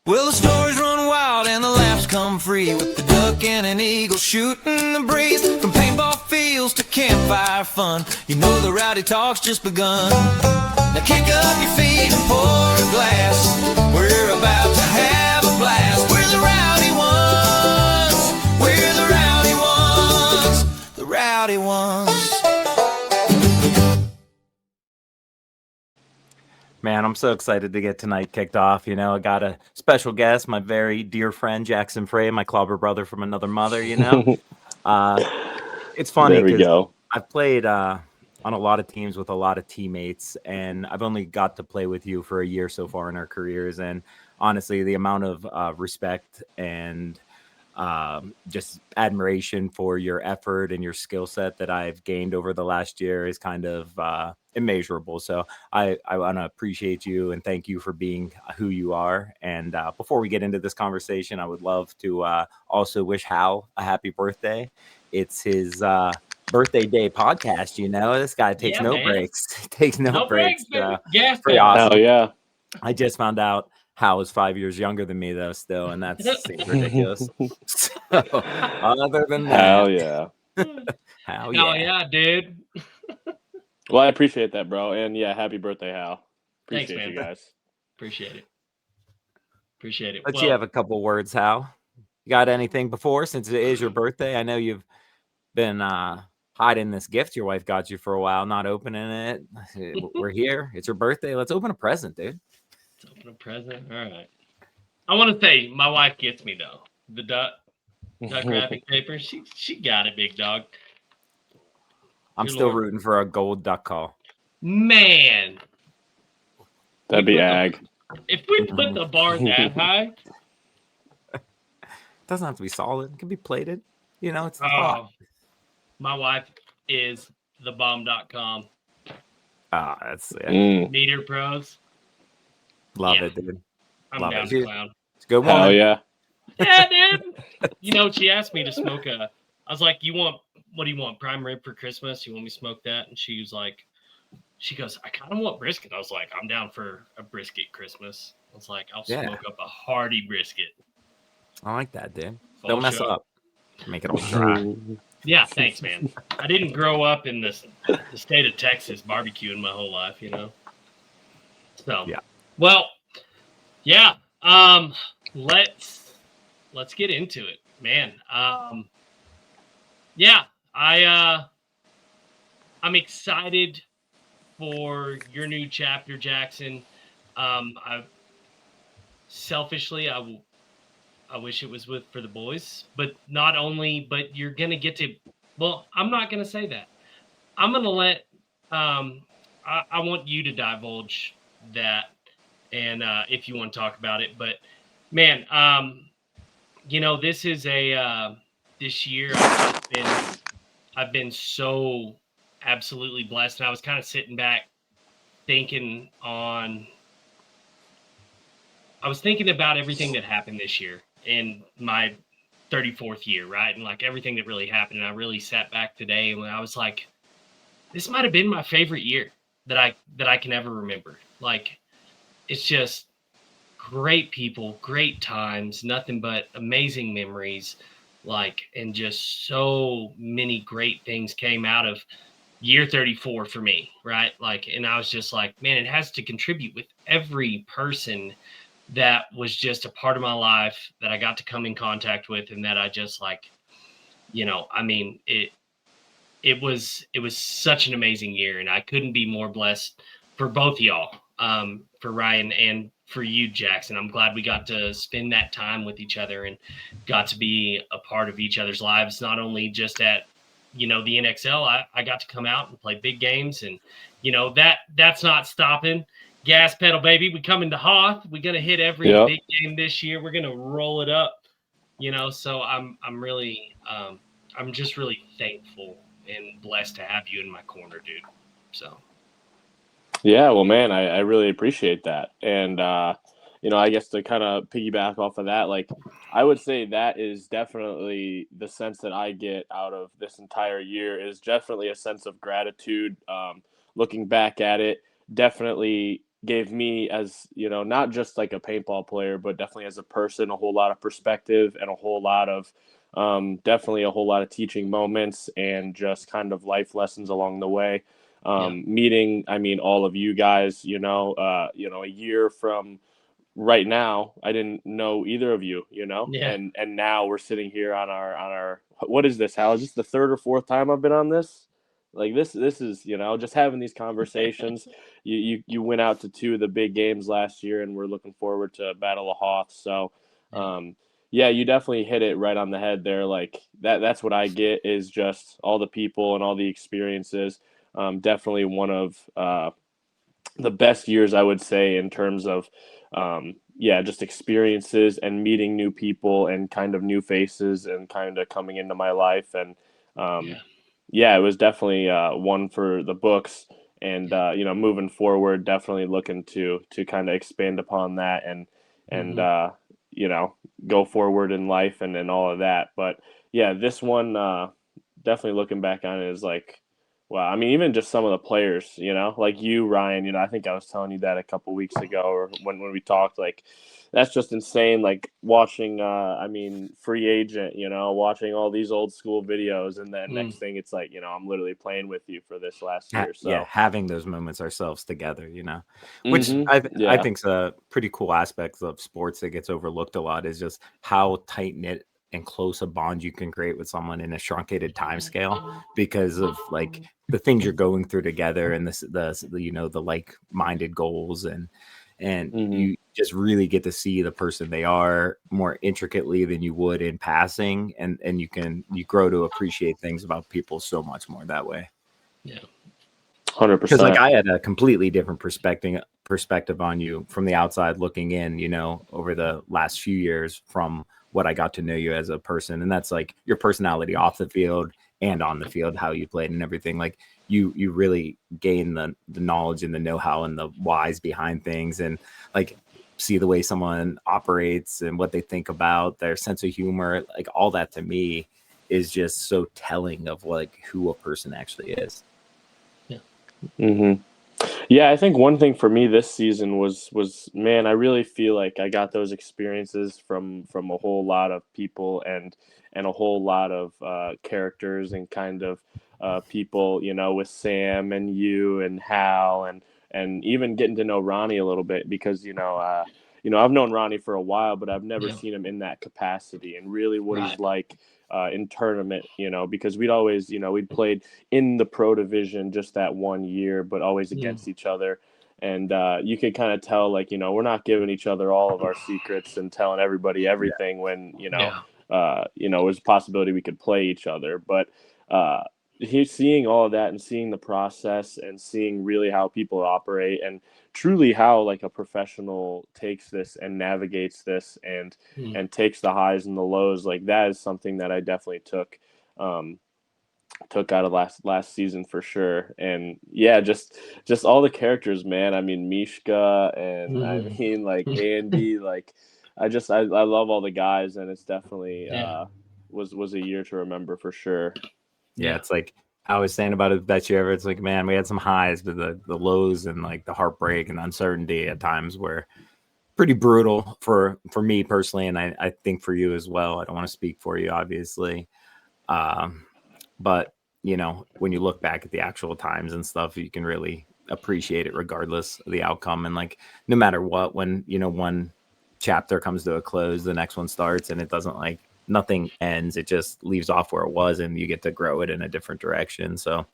Well, the stories run wild and the laughs come free, with the duck and an eagle shooting the breeze. From paintball fields to campfire fun, you know the rowdy talk's just begun. Now kick up your feet and pour a glass, we're about to have a blast. We're the rowdy ones, we're the rowdy ones, the rowdy ones. Man, I'm so excited to get tonight kicked off. You know, I got a special guest, my very dear friend, Jackson Frey, my clobber brother from another mother, you know. It's funny There we because go. I've played on a lot of teams with a lot of teammates, and I've only got to play with you for a year so far in our careers. And honestly, the amount of respect and just admiration for your effort and your skill set that I've gained over the last year is kind of immeasurable. So I want to appreciate you and thank you for being who you are. And before we get into this conversation, I would love to also wish Hal a happy birthday. It's his birthday day podcast. You know, this guy takes Yeah, no man. breaks. Takes no No breaks. breaks, baby. Gas Pretty pedal. awesome. Hell yeah. I just found out Hal is 5 years younger than me, though, still, and that seems ridiculous. So, other than that, Hell yeah. Hal, Hell yeah. yeah, dude. Well, I appreciate that, bro. And yeah, happy birthday, Hal. Thanks, Appreciate man. you guys. Appreciate it. Appreciate it. But you have a couple words, Hal. You got anything before, since it is your birthday? I know you've been hiding this gift your wife got you for a while, not opening it. We're here. It's your birthday. Let's open a present, dude. Let's open a present. All right. I want to say my wife gets me though. The duck wrapping paper. She got it, big dog. I'm Good still Lord. rooting for a gold duck call. Man, That'd be ag. if we put the bar that high, It doesn't have to be solid. It can be plated. You know, it's the thought. my wife is thebomb.com. That's it. Meter pros. Love Yeah. it, dude. I'm Love down it. to clown. It's a good one. Hell yeah. Yeah, dude. You know, she asked me to smoke I was like, what do you want? Prime rib for Christmas? You want me to smoke that? And she goes, I kind of want brisket. I was like, I'm down for a brisket Christmas. I was like, I'll smoke up a hearty brisket. I like that, dude. Full Don't mess show. up. Make it all dry. Yeah, thanks, man. I didn't grow up in the state of Texas barbecuing my whole life, you know. So Yeah. Well, yeah. Let's get into it, man. Yeah, I'm excited for your new chapter, Jackson. I selfishly, I wish it was for the boys, but not only, but you're gonna get to. Well, I'm not gonna say that. I'm gonna let. I want you to divulge that, and if you want to talk about it, but man, you know, this is this year I've been so absolutely blessed, and I was kind of sitting back thinking about everything that happened this year in my 34th year, right? And like everything that really happened. And I really sat back today and I was like, this might have been my favorite year that I can ever remember. Like, it's just great people, great times, nothing but amazing memories, like, and just so many great things came out of year 34 for me, right? Like, and I was just like, man, it has to contribute with every person that was just a part of my life that I got to come in contact with, and that I just like, you know, I mean, it was such an amazing year, and I couldn't be more blessed for both of y'all, for Ryan and for you, Jackson. I'm glad we got to spend that time with each other and got to be a part of each other's lives, not only just at, you know, the NXL. I got to come out and play big games, and, you know, that's not stopping. Gas pedal, baby. We come into Hoth. We're gonna hit every big game this year. We're gonna roll it up, you know. So I'm really I'm just really thankful and blessed to have you in my corner, dude. So Yeah, well, man, I really appreciate that. And, you know, I guess to kind of piggyback off of that, like, I would say that is definitely the sense that I get out of this entire year is definitely a sense of gratitude. Looking back at it, definitely gave me, as you know, not just like a paintball player, but definitely as a person, a whole lot of perspective and a whole lot of definitely a whole lot of teaching moments and just kind of life lessons along the way. Meeting, I mean, all of you guys, a year from right now, I didn't know either of you, Yeah. and now we're sitting here on our what is this, Hal? Is this the third or fourth time I've been on this? Like this is, just having these conversations. You went out to two of the big games last year, and we're looking forward to Battle of Hoth. So, yeah, you definitely hit it right on the head there. Like that's what I get, is just all the people and all the experiences. Definitely one of the best years, I would say, in terms of just experiences and meeting new people and kind of new faces and kind of coming into my life. And it was definitely one for the books. And moving forward, definitely looking to kind of expand upon that and go forward in life and all of that. But yeah, this one, definitely looking back on it, is like, wow. I mean, even just some of the players, like you, Ryan, I think I was telling you that a couple weeks ago, or when we talked, like, that's just insane. Like watching, Free Agent, watching all these old school videos, and then next thing it's like, I'm literally playing with you for this last year. So having those moments ourselves together, which I think's a pretty cool aspect of sports that gets overlooked a lot, is just how tight knit and close a bond you can create with someone in a truncated time scale, because of like the things you're going through together and the like-minded goals, and you just really get to see the person they are more intricately than you would in passing, and you grow to appreciate things about people so much more that way. Yeah. 100%. Because like I had a completely different perspective on you from the outside looking in, over the last few years, from what I got to know you as a person. And that's like your personality off the field and on the field, how you played and everything. Like you really gain the knowledge and the know-how and the whys behind things, and like see the way someone operates and what they think about, their sense of humor. Like all that to me is just so telling of like who a person actually is. Yeah, I think one thing for me this season was man, I really feel like I got those experiences from a whole lot of people and a whole lot of characters and kind of people, with Sam and you and Hal and even getting to know Ronnie a little bit, because I've known Ronnie for a while, but I've never seen him in that capacity, and really what he's like in tournament, because we'd always, we'd played in the pro division just that one year, but always against each other. And you could kind of tell, like, we're not giving each other all of our secrets and telling everybody everything when, there's a possibility we could play each other. But he's seeing all of that and seeing the process and seeing really how people operate and truly how like a professional takes this and navigates this and takes the highs and the lows. Like that is something that I definitely took out of last season for sure. And yeah, just all the characters, man. I mean, Mishka and I mean like Andy, like I love all the guys, and it's definitely was a year to remember for sure. Yeah, it's like I was saying about it, Bet You Ever. It's like, man, we had some highs, but the lows and like the heartbreak and uncertainty at times were pretty brutal for me personally, and I think for you as well. I don't want to speak for you, obviously, but when you look back at the actual times and stuff, you can really appreciate it regardless of the outcome. And like no matter what, when one chapter comes to a close, the next one starts, and it doesn't like. Nothing ends. It just leaves off where it was, and you get to grow it in a different direction. So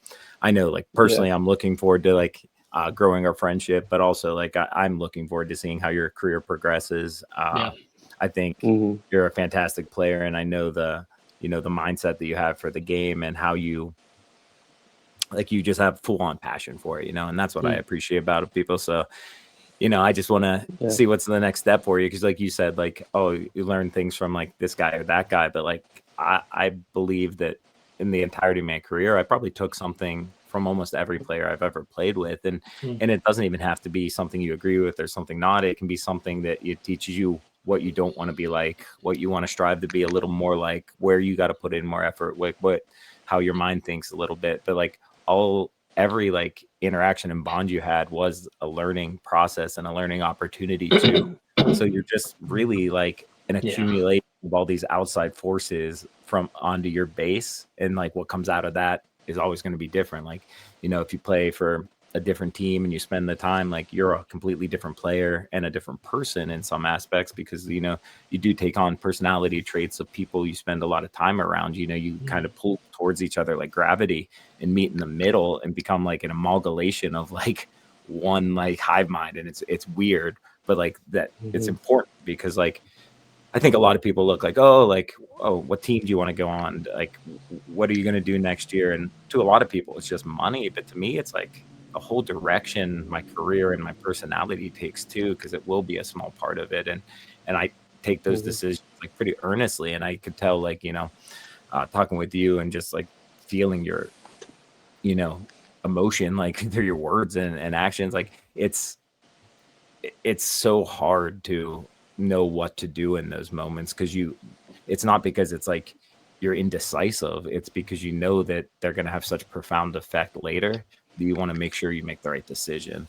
I know like personally, I'm looking forward to like growing our friendship, but also like I'm looking forward to seeing how your career progresses. I think you're a fantastic player, and I know the mindset that you have for the game and how you just have full on passion for it, and that's what I appreciate about people. So I just want to see what's the next step for you. Because like you said, like, oh, you learn things from like this guy or that guy. But like, I believe that in the entirety of my career, I probably took something from almost every player I've ever played with. And it doesn't even have to be something you agree with or something not. It can be something that it teaches you what you don't want to be like, what you want to strive to be a little more like, where you got to put in more effort, how your mind thinks a little bit. But like all every like interaction and bond you had was a learning process and a learning opportunity too. So you're just really like an accumulation of all these outside forces from onto your base, and like what comes out of that is always going to be different. Like, you know, if you play for a different team and you spend the time, like you're a completely different player and a different person in some aspects, because, you know, you do take on personality traits of people you spend a lot of time around. You know, you kind of pull towards each other like gravity and meet in the middle and become like an amalgamation of like one like hive mind. And it's weird, but like that it's important, because like I think a lot of people look like, oh, what team do you want to go on? Like, what are you going to do next year? And to a lot of people, it's just money. But to me, it's like the whole direction my career and my personality takes too, because it will be a small part of it. And I take those decisions like pretty earnestly. And I could tell, like, you know, talking with you and just like feeling your, you know, emotion, like through your words and actions, like it's so hard to know what to do in those moments, because it's not because it's like you're indecisive, it's because you know that they're going to have such profound effect later that you want to make sure you make the right decision.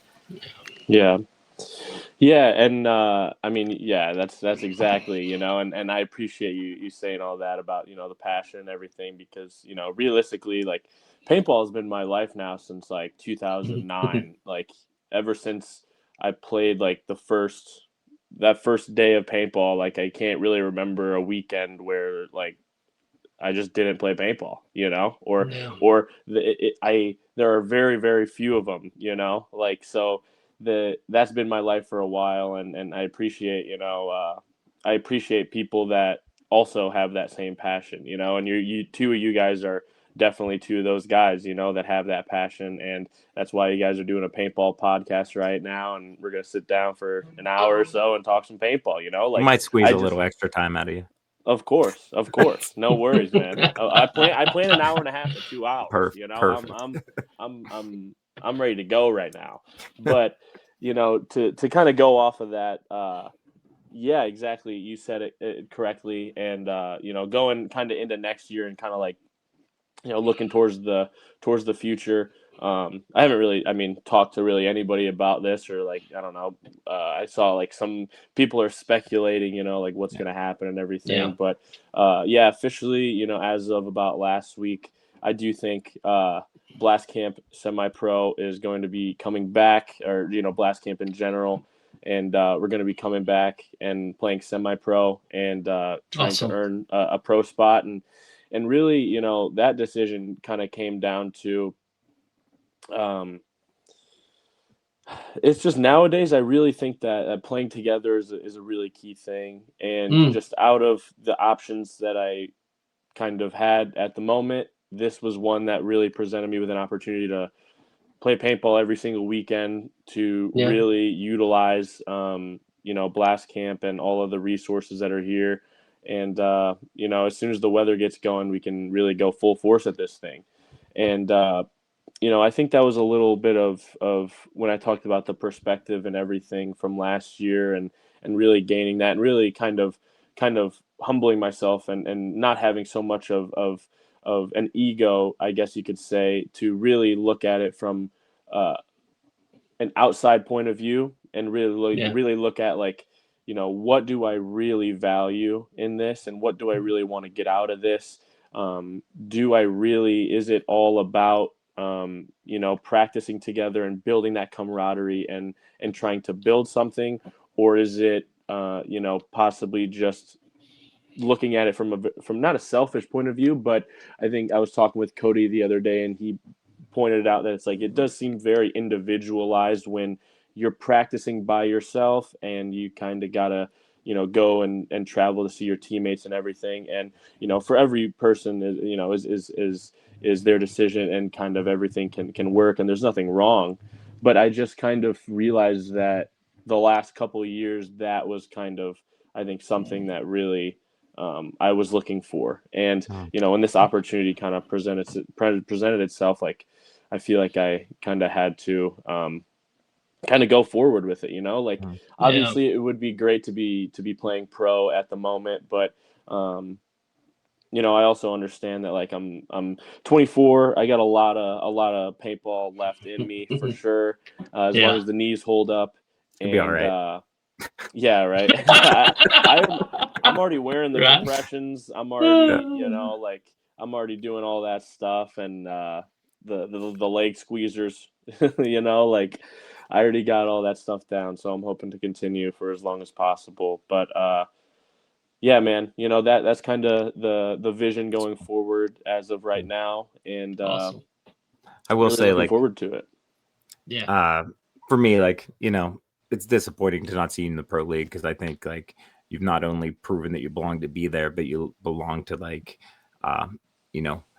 And I mean, that's exactly, you know, and I appreciate you saying all that about, you know, the passion and everything, because, you know, realistically, like paintball has been my life now since like 2009. Like ever since I played like that first day of paintball, like I can't really remember a weekend where like I just didn't play paintball, you know, or there are very, very few of them, you know, like, so that's been my life for a while. And I appreciate, you know, I appreciate people that also have that same passion, you know, and you two of you guys are definitely two of those guys, you know, that have that passion. And that's why you guys are doing a paintball podcast right now. And we're going to sit down for an hour or so and talk some paintball, you know, We like might squeeze a little extra time out of you. Of course. No worries, man. I plan an hour and a half to 2 hours. Perfect. You know, I'm ready to go right now. But you know, to kind of go off of that, yeah, exactly. You said it correctly, and you know, going kind of into next year and kind of like, you know, looking towards the future. I haven't really, I mean, talked to really anybody about this, or like, I don't know. I saw like some people are speculating, you know, like what's going to happen and everything. But officially, you know, as of about last week, I do think Blast Camp Semi-Pro is going to be coming back, or, you know, Blast Camp in general. And we're going to be coming back and playing semi-pro and trying to earn a pro spot. And really, you know, that decision kind of came down to, it's just nowadays, I really think that playing together is a really key thing. And just out of the options that I kind of had at the moment, this was one that really presented me with an opportunity to play paintball every single weekend, to really utilize, you know, Blast Camp and all of the resources that are here. And, you know, as soon as the weather gets going, we can really go full force at this thing. And, you know, I think that was a little bit of when I talked about the perspective and everything from last year, and really gaining that, and really kind of humbling myself, and not having so much of an ego, I guess you could say, to really look at it from an outside point of view, and really look at, like, you know, what do I really value in this, and what do I really want to get out of this? Is it all about, you know, practicing together and building that camaraderie and trying to build something? Or is it, you know, possibly just looking at it from not a selfish point of view, but I think I was talking with Cody the other day, and he pointed out that it's like, it does seem very individualized when you're practicing by yourself, and you kind of gotta, you know, go and travel to see your teammates and everything. And, you know, for every person, you know, is their decision, and kind of everything can work, and there's nothing wrong. But I just kind of realized that the last couple of years, that was kind of, I think, something that really, I was looking for. And, you know, when this opportunity kind of presented itself, like, I feel like I kind of had to kind of go forward with it, you know, like, obviously it would be great to be playing pro at the moment, but I also understand that like I'm 24. I got a lot of paintball left in me for sure. As long Yeah. as the knees hold up, It'll be all and right. yeah, right. I'm already wearing the Right. compressions. I'm already, Yeah. like I'm already doing all that stuff, and the leg squeezers. Like I already got all that stuff down, so I'm hoping to continue for as long as possible. But yeah, man, that's kind of the vision going forward as of right now, and Awesome. I will really say, looking like, forward to it. Yeah. for me, like, it's disappointing to not see you in the pro league because I think like you've not only proven that you belong to be there, but you belong to like,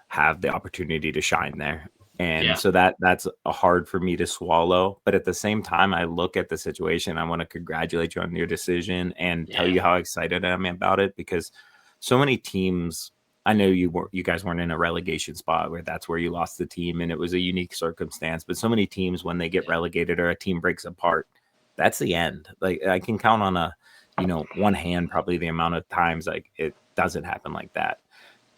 have the opportunity to shine there. And Yeah. so that's hard for me to swallow. But at the same time, I look at the situation. I want to congratulate you on your decision and tell Yeah. you how excited I am about it because so many teams. I know you guys weren't in a relegation spot where that's where you lost the team and it was a unique circumstance. But so many teams, when they get relegated or a team breaks apart, that's the end. Like I can count on one hand probably the amount of times like it doesn't happen like that.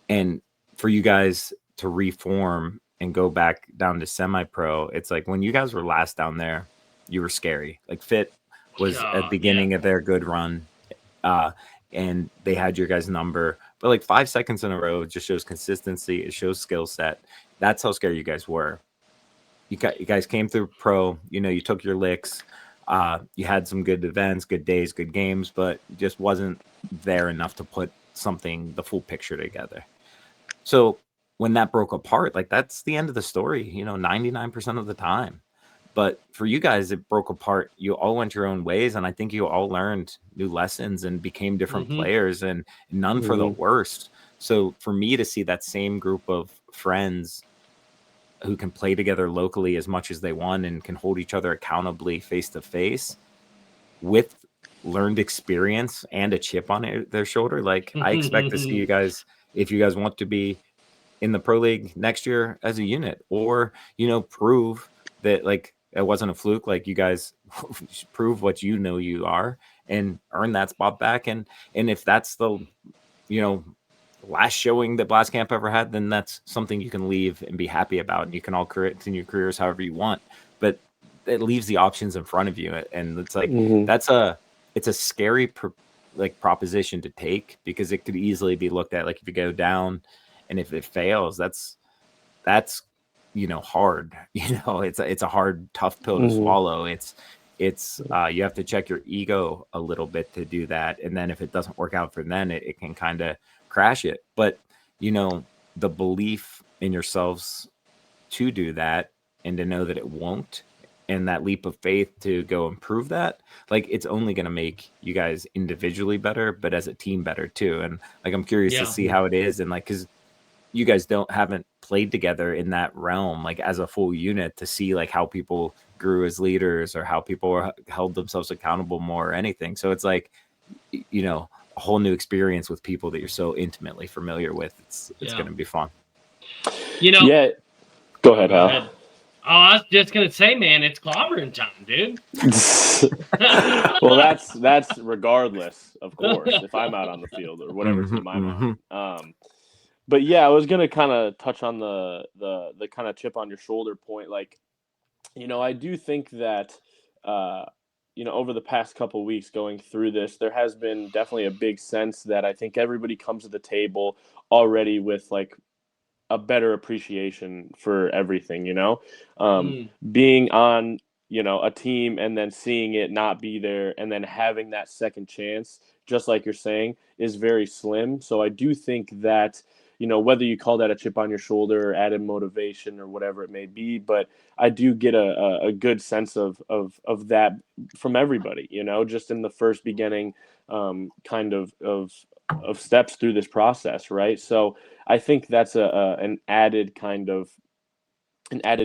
And for you guys to reform and go back down to semi-pro, it's like when you guys were last down there, you were scary. Like Fit was at the God, beginning of their good run, uh, and they had your guys' number. But like 5 seconds in a row just shows consistency. It shows skill set. That's how scary you guys were. You guys came through pro. You took your licks. You had some good events, good days, good games, but just wasn't there enough to put the full picture together. So when that broke apart, like that's the end of the story, 99% of the time. But for you guys, it broke apart. You all went your own ways. And I think you all learned new lessons and became yeah. different players and none for the Mhm. worst. So for me to see that same group of friends who can play together locally as much as they want and can hold each other accountably face to face with learned experience and a chip on their shoulder, like I expect to see you guys, if you guys want to be in the pro league next year as a unit, or prove that like it wasn't a fluke, like you guys prove what you are and earn that spot back. And if that's the you know last showing that Blast Camp ever had, then that's something you can leave and be happy about, and you can all continue careers however you want. But it leaves the options in front of you, and it's like Mhm. it's a scary proposition to take because it could easily be looked at like if you go down and if it fails, that's hard. It's a hard, tough pill to Mhm. swallow. It's you have to check your ego a little bit to do that, and then if it doesn't work out for them, it can kind of crash it. But the belief in yourselves to do that and to know that it won't, and that leap of faith to go improve that, like it's only going to make you guys individually better, but as a team better too. And like I'm curious to Yeah. see how it is, and like because you guys haven't played together in that realm like as a full unit to see like how people grew as leaders or how people held themselves accountable more or anything. So it's like a whole new experience with people that you're so intimately familiar with. It's Yeah. going to be fun. Yeah. Go ahead, Go Hal. ahead. Oh, I was just gonna say, man, it's clobbering time, dude. Well, that's regardless, of course, if I'm out on the field or whatever team I'm on. But yeah, I was gonna kind of touch on the kind of chip on your shoulder point. Like, I do think that over the past couple weeks going through this, there has been definitely a big sense that I think everybody comes to the table already with like a better appreciation for everything, being on, a team and then seeing it not be there and then having that second chance, just like you're saying, is very slim. So I do think that, whether you call that a chip on your shoulder or added motivation or whatever it may be, but I do get a good sense of that from everybody, just in the first beginning kind of steps through this process, right? So I think that's an added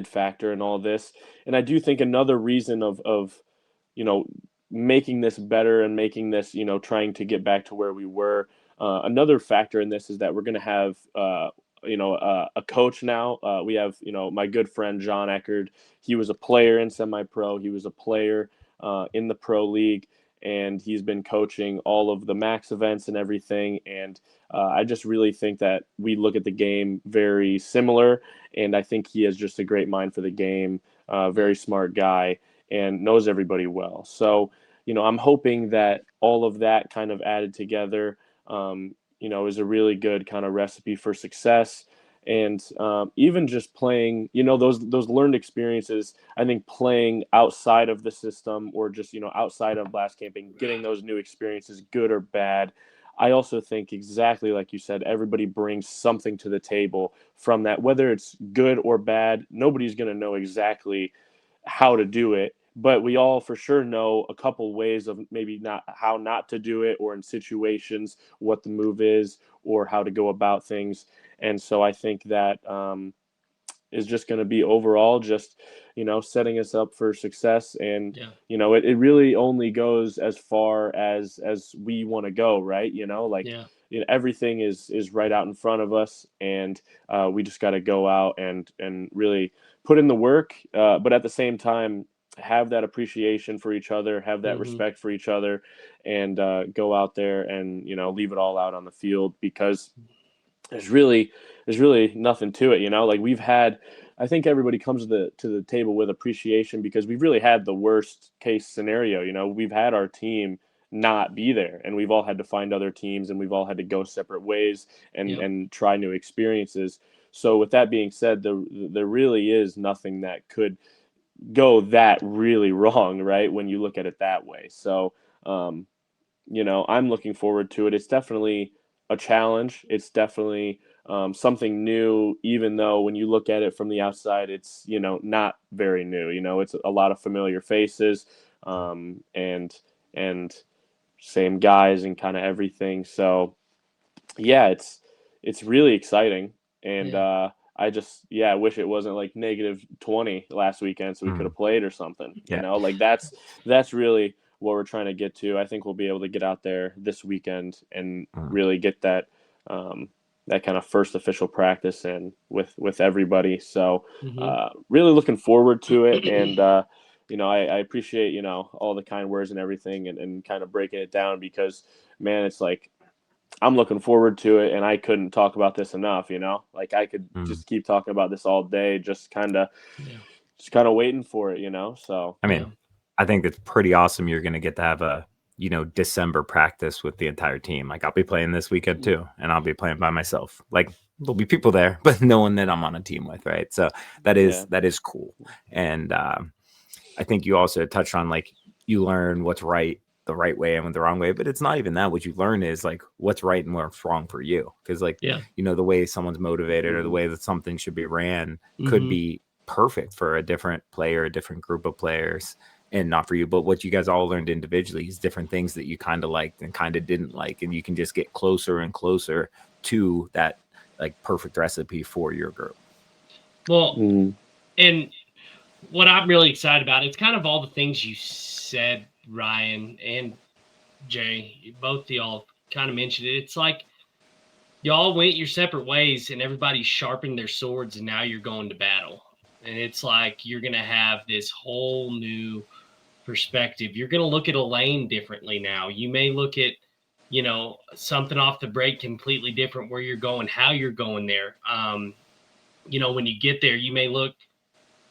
factor in all this. And I do think another reason of you know making this better and making this, trying to get back to where we were. Another factor in this is that we're going to have a coach now. We have, my good friend John Eckerd. He was a player in semi-pro. He was a player in the pro league. and he's been coaching all of the Max events and everything. And I just really think that we look at the game very similar, and I think he has just a great mind for the game, very smart guy, and knows everybody well. So, I'm hoping that all of that kind of added together, is a really good kind of recipe for success. And even just playing, those learned experiences, I think playing outside of the system, or just, outside of blast camping, getting those new experiences, good or bad. I also think, exactly like you said, everybody brings something to the table from that, whether it's good or bad. Nobody's going to know exactly how to do it, but we all for sure know a couple ways of maybe not how not to do it, or in situations what the move is, or how to go about things. And so I think that is just going to be overall just, setting us up for success. And Yeah. It really only goes as far as we want to go, right? Yeah. Everything is right out in front of us, and we just got to go out and really put in the work, but at the same time have that appreciation for each other, have that respect for each other, and go out there and leave it all out on the field, because there's really nothing to it. Like, we've had, I think everybody comes to the table with appreciation, because we've really had the worst case scenario. We've had our team not be there, and we've all had to find other teams, and we've all had to go separate ways and try new experiences. So with that being said, there really is nothing that could go that really wrong, right, when you look at it that way. So I'm looking forward to it. It's definitely a challenge. It's definitely something new, even though when you look at it from the outside, it's, not very new. It's a lot of familiar faces, and same guys and kind of everything. So yeah, it's really exciting. And I just, I wish it wasn't like -20 last weekend, so we could have played or something. Yeah. Like that's really what we're trying to get to. I think we'll be able to get out there this weekend and really get that that kind of first official practice in with everybody. So really looking forward to it. And I appreciate all the kind words and everything, and kind of breaking it down, because man, it's like, I'm looking forward to it, and I couldn't talk about this enough. Like, I could just keep talking about this all day, just kind of waiting for it. So I mean, I think it's pretty awesome. You're going to get to have a, December practice with the entire team. Like, I'll be playing this weekend too, and I'll be playing by myself. Like, there'll be people there, but no one that I'm on a team with, right? So that is cool. And I think you also touched on, like, you learn what's right the right way and the wrong way, but it's not even that. What you learn is, like, what's right and what's wrong for you. Because, like, the way someone's motivated, or the way that something should be ran could be perfect for a different player, a different group of players, and not for you. But what you guys all learned individually is different things that you kind of liked and kind of didn't like, and you can just get closer and closer to that, like, perfect recipe for your group. Well, and what I'm really excited about, it's kind of all the things you said, Ryan and Jay, both of y'all kind of mentioned it. It's like y'all went your separate ways, and everybody sharpened their swords, and now you're going to battle. And it's like you're going to have this whole new perspective. You're going to look at a lane differently now. You may look at, something off the break completely different, where you're going, how you're going there. When you get there, you may look,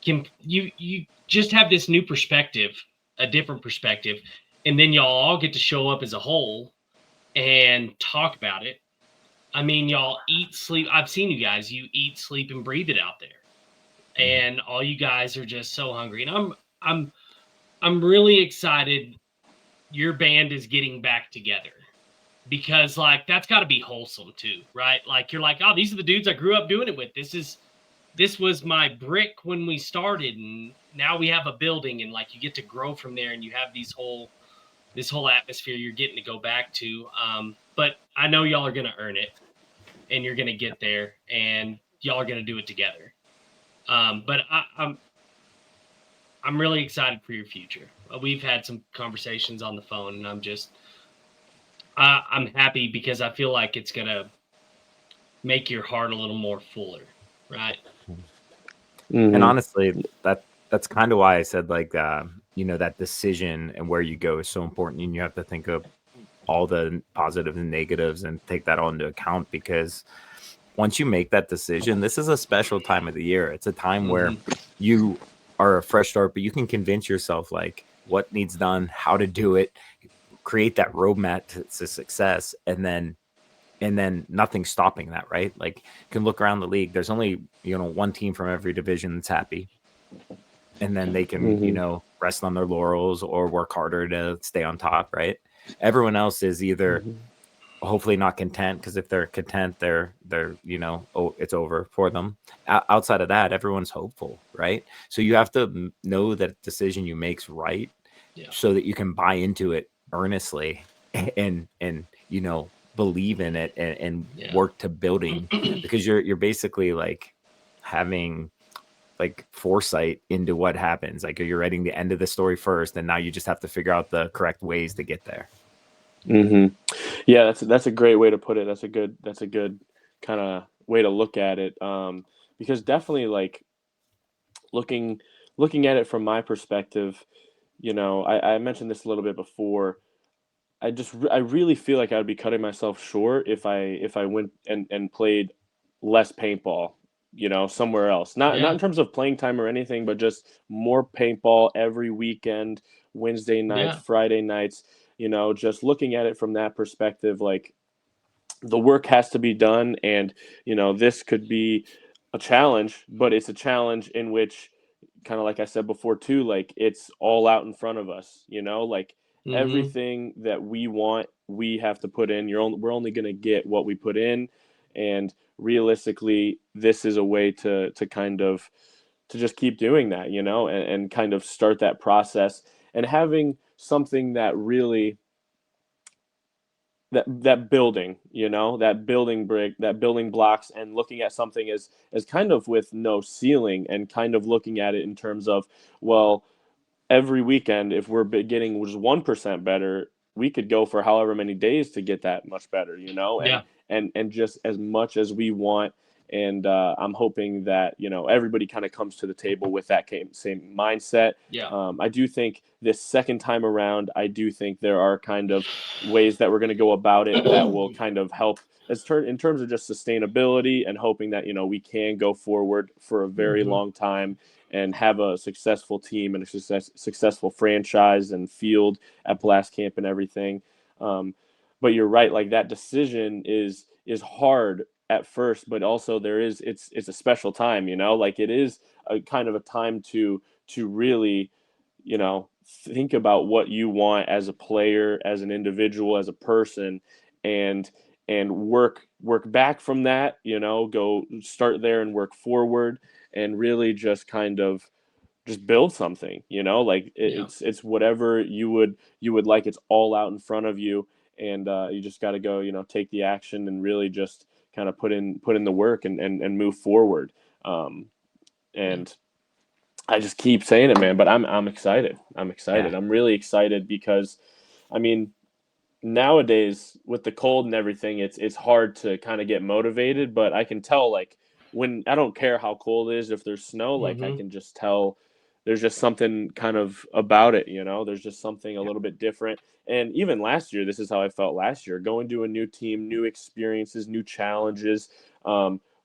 you just have this new perspective, a different perspective. And then y'all all get to show up as a whole and talk about it. I mean, y'all eat, sleep. I've seen you guys, you eat, sleep, and breathe it out there. And all you guys are just so hungry. And I'm really excited your band is getting back together, because, like, that's got to be wholesome too, right? Like, you're like, oh, these are the dudes I grew up doing it with. This was my brick when we started, and now we have a building, and, like, you get to grow from there, and you have this whole atmosphere you're getting to go back to. But I know y'all are going to earn it, and you're going to get there, and y'all are going to do it together. But I'm really excited for your future. We've had some conversations on the phone, and I'm happy, because I feel like it's going to make your heart a little more fuller, right? And honestly, that's kind of why I said, like, that decision and where you go is so important, and you have to think of all the positives and negatives and take that all into account, because once you make that decision, this is a special time of the year. It's a time where you are a fresh start, but you can convince yourself like what needs done, how to do it, create that roadmap to success, and then nothing's stopping that, right? Like, you can look around the league. There's only one team from every division that's happy, and then they can rest on their laurels or work harder to stay on top, right? Everyone else is either hopefully not content, because if they're content, they're it's over for them. Outside of that, everyone's hopeful, right? So you have to know that decision you make's right, so that you can buy into it earnestly and believe in it and work to building, because you're basically like having like foresight into what happens. Like, you're writing the end of the story first, and now you just have to figure out the correct ways to get there. Yeah, that's a great way to put it. That's a good kind of way to look at it. Because definitely, like, looking at it from my perspective, I mentioned this a little bit before. I really feel like I would be cutting myself short if I went and played less paintball, somewhere else. Not in terms of playing time or anything, but just more paintball every weekend, Wednesday nights, Friday nights, just looking at it from that perspective. Like, the work has to be done, and this could be a challenge, but it's a challenge in which, kind of like I said before too, like, it's all out in front of us, like, everything that we want, we have to put in. We're only going to get what we put in, and realistically, this is a way to kind of to just keep doing that, and kind of start that process, and having something that really, that building, that building brick, that building blocks, and looking at something as kind of with no ceiling, and kind of looking at it in terms of, well, every weekend, if we're getting just 1% better, we could go for however many days to get that much better, and just as much as we want. And I'm hoping that everybody kind of comes to the table with that same mindset. I do think this second time around, I do think there are kind of ways that we're going to go about it that will kind of help in terms of just sustainability, and hoping that we can go forward for a very long time and have a successful team and a successful franchise and field at Blast Camp and everything. But you're right, like, that decision is hard at first, but also it's a special time, like, it is a kind of a time to really, think about what you want as a player, as an individual, as a person, and work back from that, go start there and work forward, and really just kind of just build something, like, it's whatever you would like. It's all out in front of you, and you just got to go, take the action, and really just kind of put in the work, and move forward. And I just keep saying it, man, but I'm excited. I'm really excited, because, I mean, nowadays with the cold and everything, it's hard to kind of get motivated, but I can tell, like, when I don't care how cold it is, if there's snow, like, I can just tell there's just something kind of about it, there's just something a little bit different. And even last year, this is how I felt last year, going to a new team, new experiences, new challenges,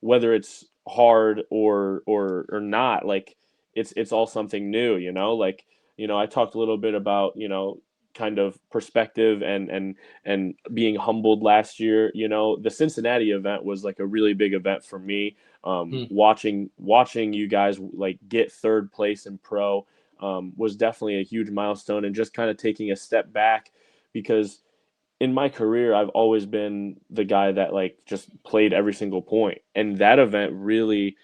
whether it's hard or not, like, it's all something new, like, I talked a little bit about, kind of perspective and being humbled last year. The Cincinnati event was like a really big event for me. Watching you guys, like, get third place in pro was definitely a huge milestone, and just kind of taking a step back, because in my career, I've always been the guy that, like, just played every single point. And that event really,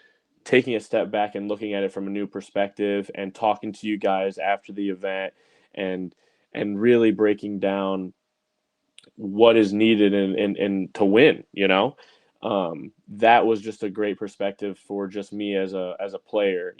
taking a step back and looking at it from a new perspective, and talking to you guys after the event, and really breaking down what is needed and to win, that was just a great perspective for just me as a player,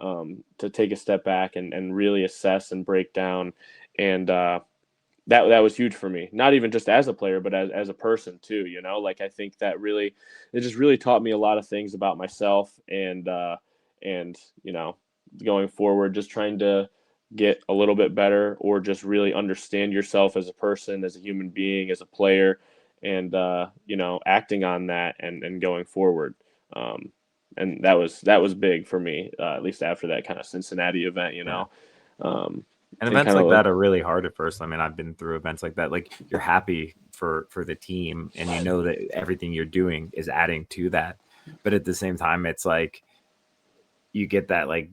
to take a step back and really assess and break down. And that was huge for me, not even just as a player, but as a person too, like, I think that really, it just really taught me a lot of things about myself, and going forward, just trying to get a little bit better, or just really understand yourself as a person, as a human being, as a player, and acting on that and going forward. Um, and that was big for me, at least after that kind of Cincinnati event, Yeah. um, And and events kind of like like, that are really hard at first. I mean, I've been through events like that. Like you're happy for the team, and you know that everything you're doing is adding to that. But at the same time, it's like you get that like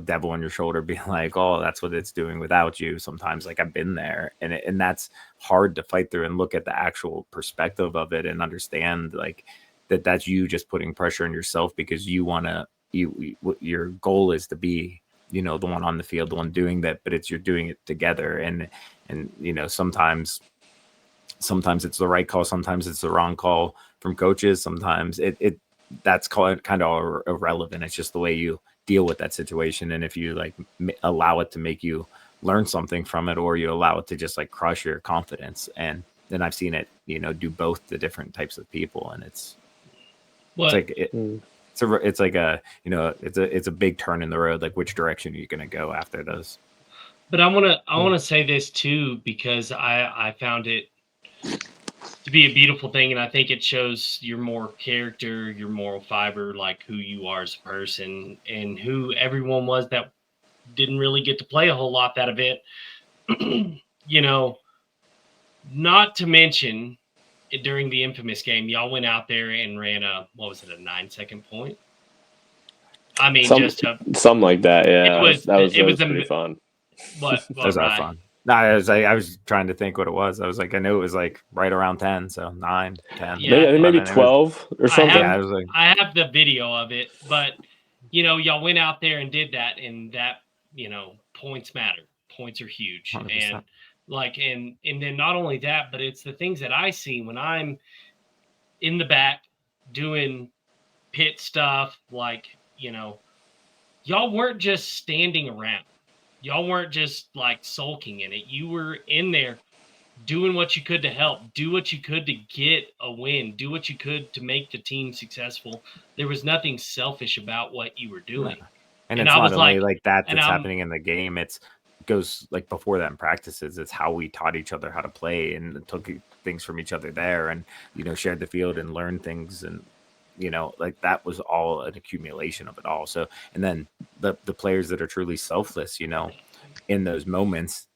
devil on your shoulder being like, oh, that's what it's doing without you. Sometimes like I've been there, and that's hard to fight through and look at the actual perspective of it and understand like that's you just putting pressure on yourself because you want to your goal is to be the one on the field, the one doing that, but it's you're doing it together, and sometimes it's the right call, sometimes it's the wrong call from coaches, sometimes it that's called kind of irrelevant. It's just the way you deal with that situation, and if you like allow it to make you learn something from it, or you allow it to just like crush your confidence. And then I've seen it do both the different types of people, and it's like it's like a it's a big turn in the road, like which direction are you going to go after those. But I want to say this too, because I found it to be a beautiful thing, and I think it shows your more character, your moral fiber, like who you are as a person, and who everyone was that didn't really get to play a whole lot that event. Not to mention during the infamous game, y'all went out there and ran a 9-second point. I mean, something like that. Yeah, it was pretty fun. What Those are fun. No, I was trying to think what it was. I was like, I knew it was like right around 10, so 9, 10. Yeah, maybe 12 or something. I have the video of it, but y'all went out there and did that, and that points matter. Points are huge, 100%. and then not only that, but it's the things that I see when I'm in the back doing pit stuff, y'all weren't just standing around. Y'all weren't just like sulking in it. You were in there doing what you could to help, do what you could to get a win, do what you could to make the team successful. There was nothing selfish about what you were doing. No. And it's not only like that's happening in the game. It goes like before that in practices. It's how we taught each other how to play and took things from each other there, and shared the field and learned things, and like that was all an accumulation of it all. So, and then the players that are truly selfless, in those moments,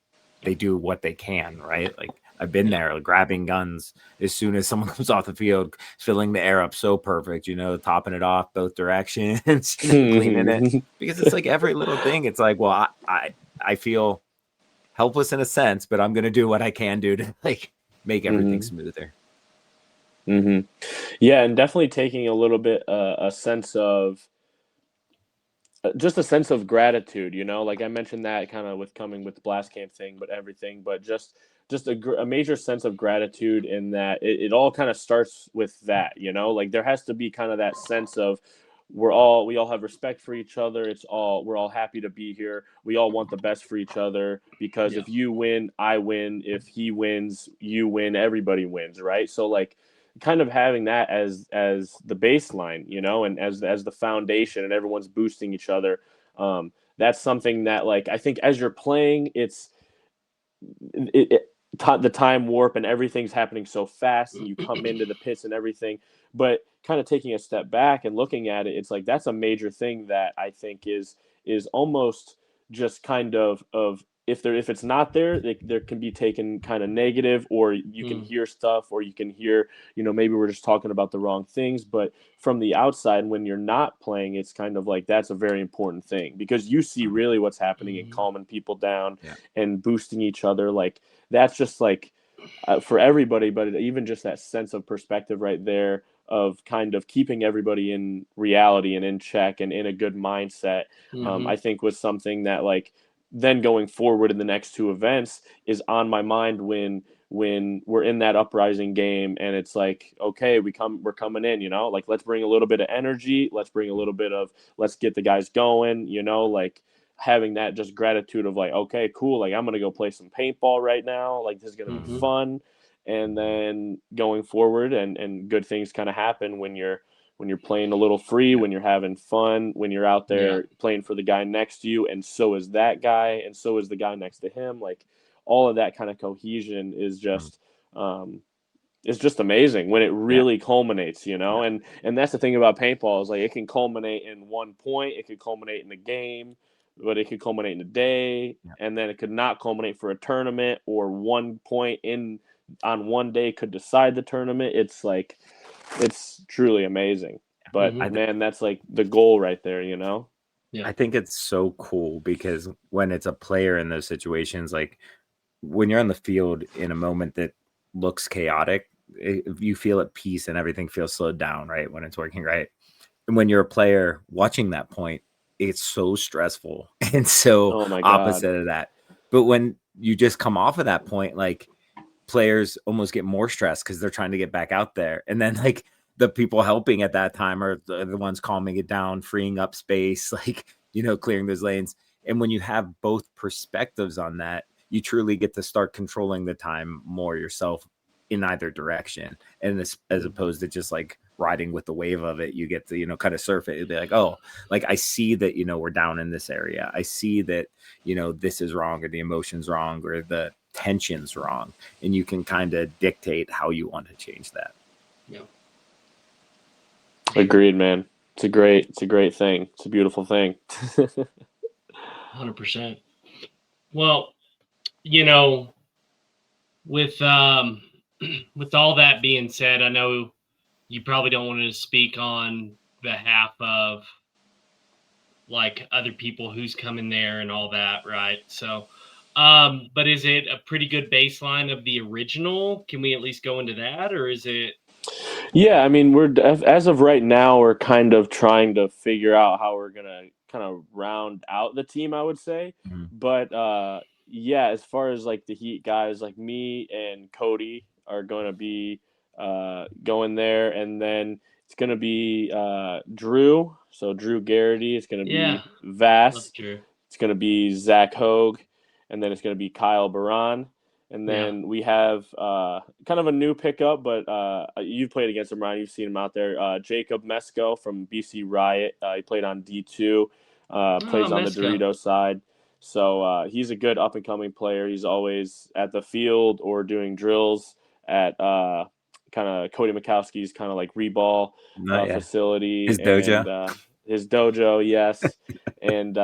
they do what they can, right? Like I've been there, like, grabbing guns as soon as someone comes off the field, filling the air up so perfect, topping it off both directions, cleaning it, because it's like every little thing. It's like, well, I feel helpless in a sense, but I'm going to do what I can do to like make everything smoother. Yeah, and definitely taking a little bit a sense of just a sense of gratitude, like I mentioned that kind of with coming with the blast camp thing, but everything, but just a major sense of gratitude in that it all kind of starts with that, like there has to be kind of that sense of we all have respect for each other. We're all happy to be here. We all want the best for each other, because if you win, I win. If he wins, you win. Everybody wins, right? So like kind of having that as the baseline, and as the foundation, and everyone's boosting each other. That's something that, like, I think as you're playing, the time warp and everything's happening so fast, and you come into the pits and everything, but kind of taking a step back and looking at it, it's like that's a major thing that I think is almost just kind of if it's not there, there can be taken kind of negative, or you can hear stuff, or you can hear, maybe we're just talking about the wrong things. But from the outside, when you're not playing, it's kind of like that's a very important thing, because you see really what's happening and calming people down and boosting each other. Like that's just like for everybody, but even just that sense of perspective right there of kind of keeping everybody in reality and in check and in a good mindset, I think was something that, like, then going forward in the next two events is on my mind when we're in that uprising game, and it's like, okay, we're coming in, like let's bring a little bit of energy, let's get the guys going, like having that just gratitude of like, okay, cool, like I'm gonna go play some paintball right now, like this is gonna be fun. And then going forward, and good things kind of happen when you're when you're playing a little free, when you're having fun, when you're out there playing for the guy next to you, and so is that guy, and so is the guy next to him. Like all of that kind of cohesion is just it's just amazing when it really culminates, you know. And that's the thing about paintball is like it can culminate in 1 point, it could culminate in a game, but it could culminate in a day, and then it could not culminate for a tournament, or 1 point on one day could decide the tournament. It's like it's truly amazing. But man, that's like the goal right there, you know. Yeah. I think it's so cool because when it's a player in those situations, like when you're on the field in a moment that looks chaotic, you feel at peace and everything feels slowed down, right? When it's working right. And when you're a player watching that point, it's so stressful and so opposite of that. But when you just come off of that point, like players almost get more stressed because they're trying to get back out there. And then like the people helping at that time are the ones calming it down, freeing up space, like, you know, clearing those lanes. And when you have both perspectives on that, you truly get to start controlling the time more yourself in either direction. And this, as opposed to just like riding with the wave of it, you get to, you know, kind of surf it. It'd be like, oh, like I see that, you know, we're down in this area. I see that, you know, this is wrong, or the emotion's wrong, or the tension's wrong. And you can kind of dictate how you want to change that. Yeah. Agreed, man. It's a great thing. It's a beautiful thing. 100%. Well, you know, with all that being said, I know you probably don't want to speak on behalf of like other people who's coming there and all that, right? So, but is it a pretty good baseline of the original? Can we at least go into that, or is it? Yeah, I mean, we're as of right now, we're kind of trying to figure out how we're gonna kind of round out the team, I would say. But yeah, as far as like the Heat guys, like me and Cody are going to be going there, and then it's going to be Drew. So Drew Garrity. It's going to be Vass. It's going to be Zach Hogue, and then it's going to be Kyle Baran. And then we have kind of a new pickup, but you've played against him, Ryan. You've seen him out there. Jacob Mesco from BC Riot. He played on D2, plays on the Dorito side. So he's a good up-and-coming player. He's always at the field or doing drills at kind of Cody Mikowski's kind of like reball facility. His dojo. And, his dojo, yes. And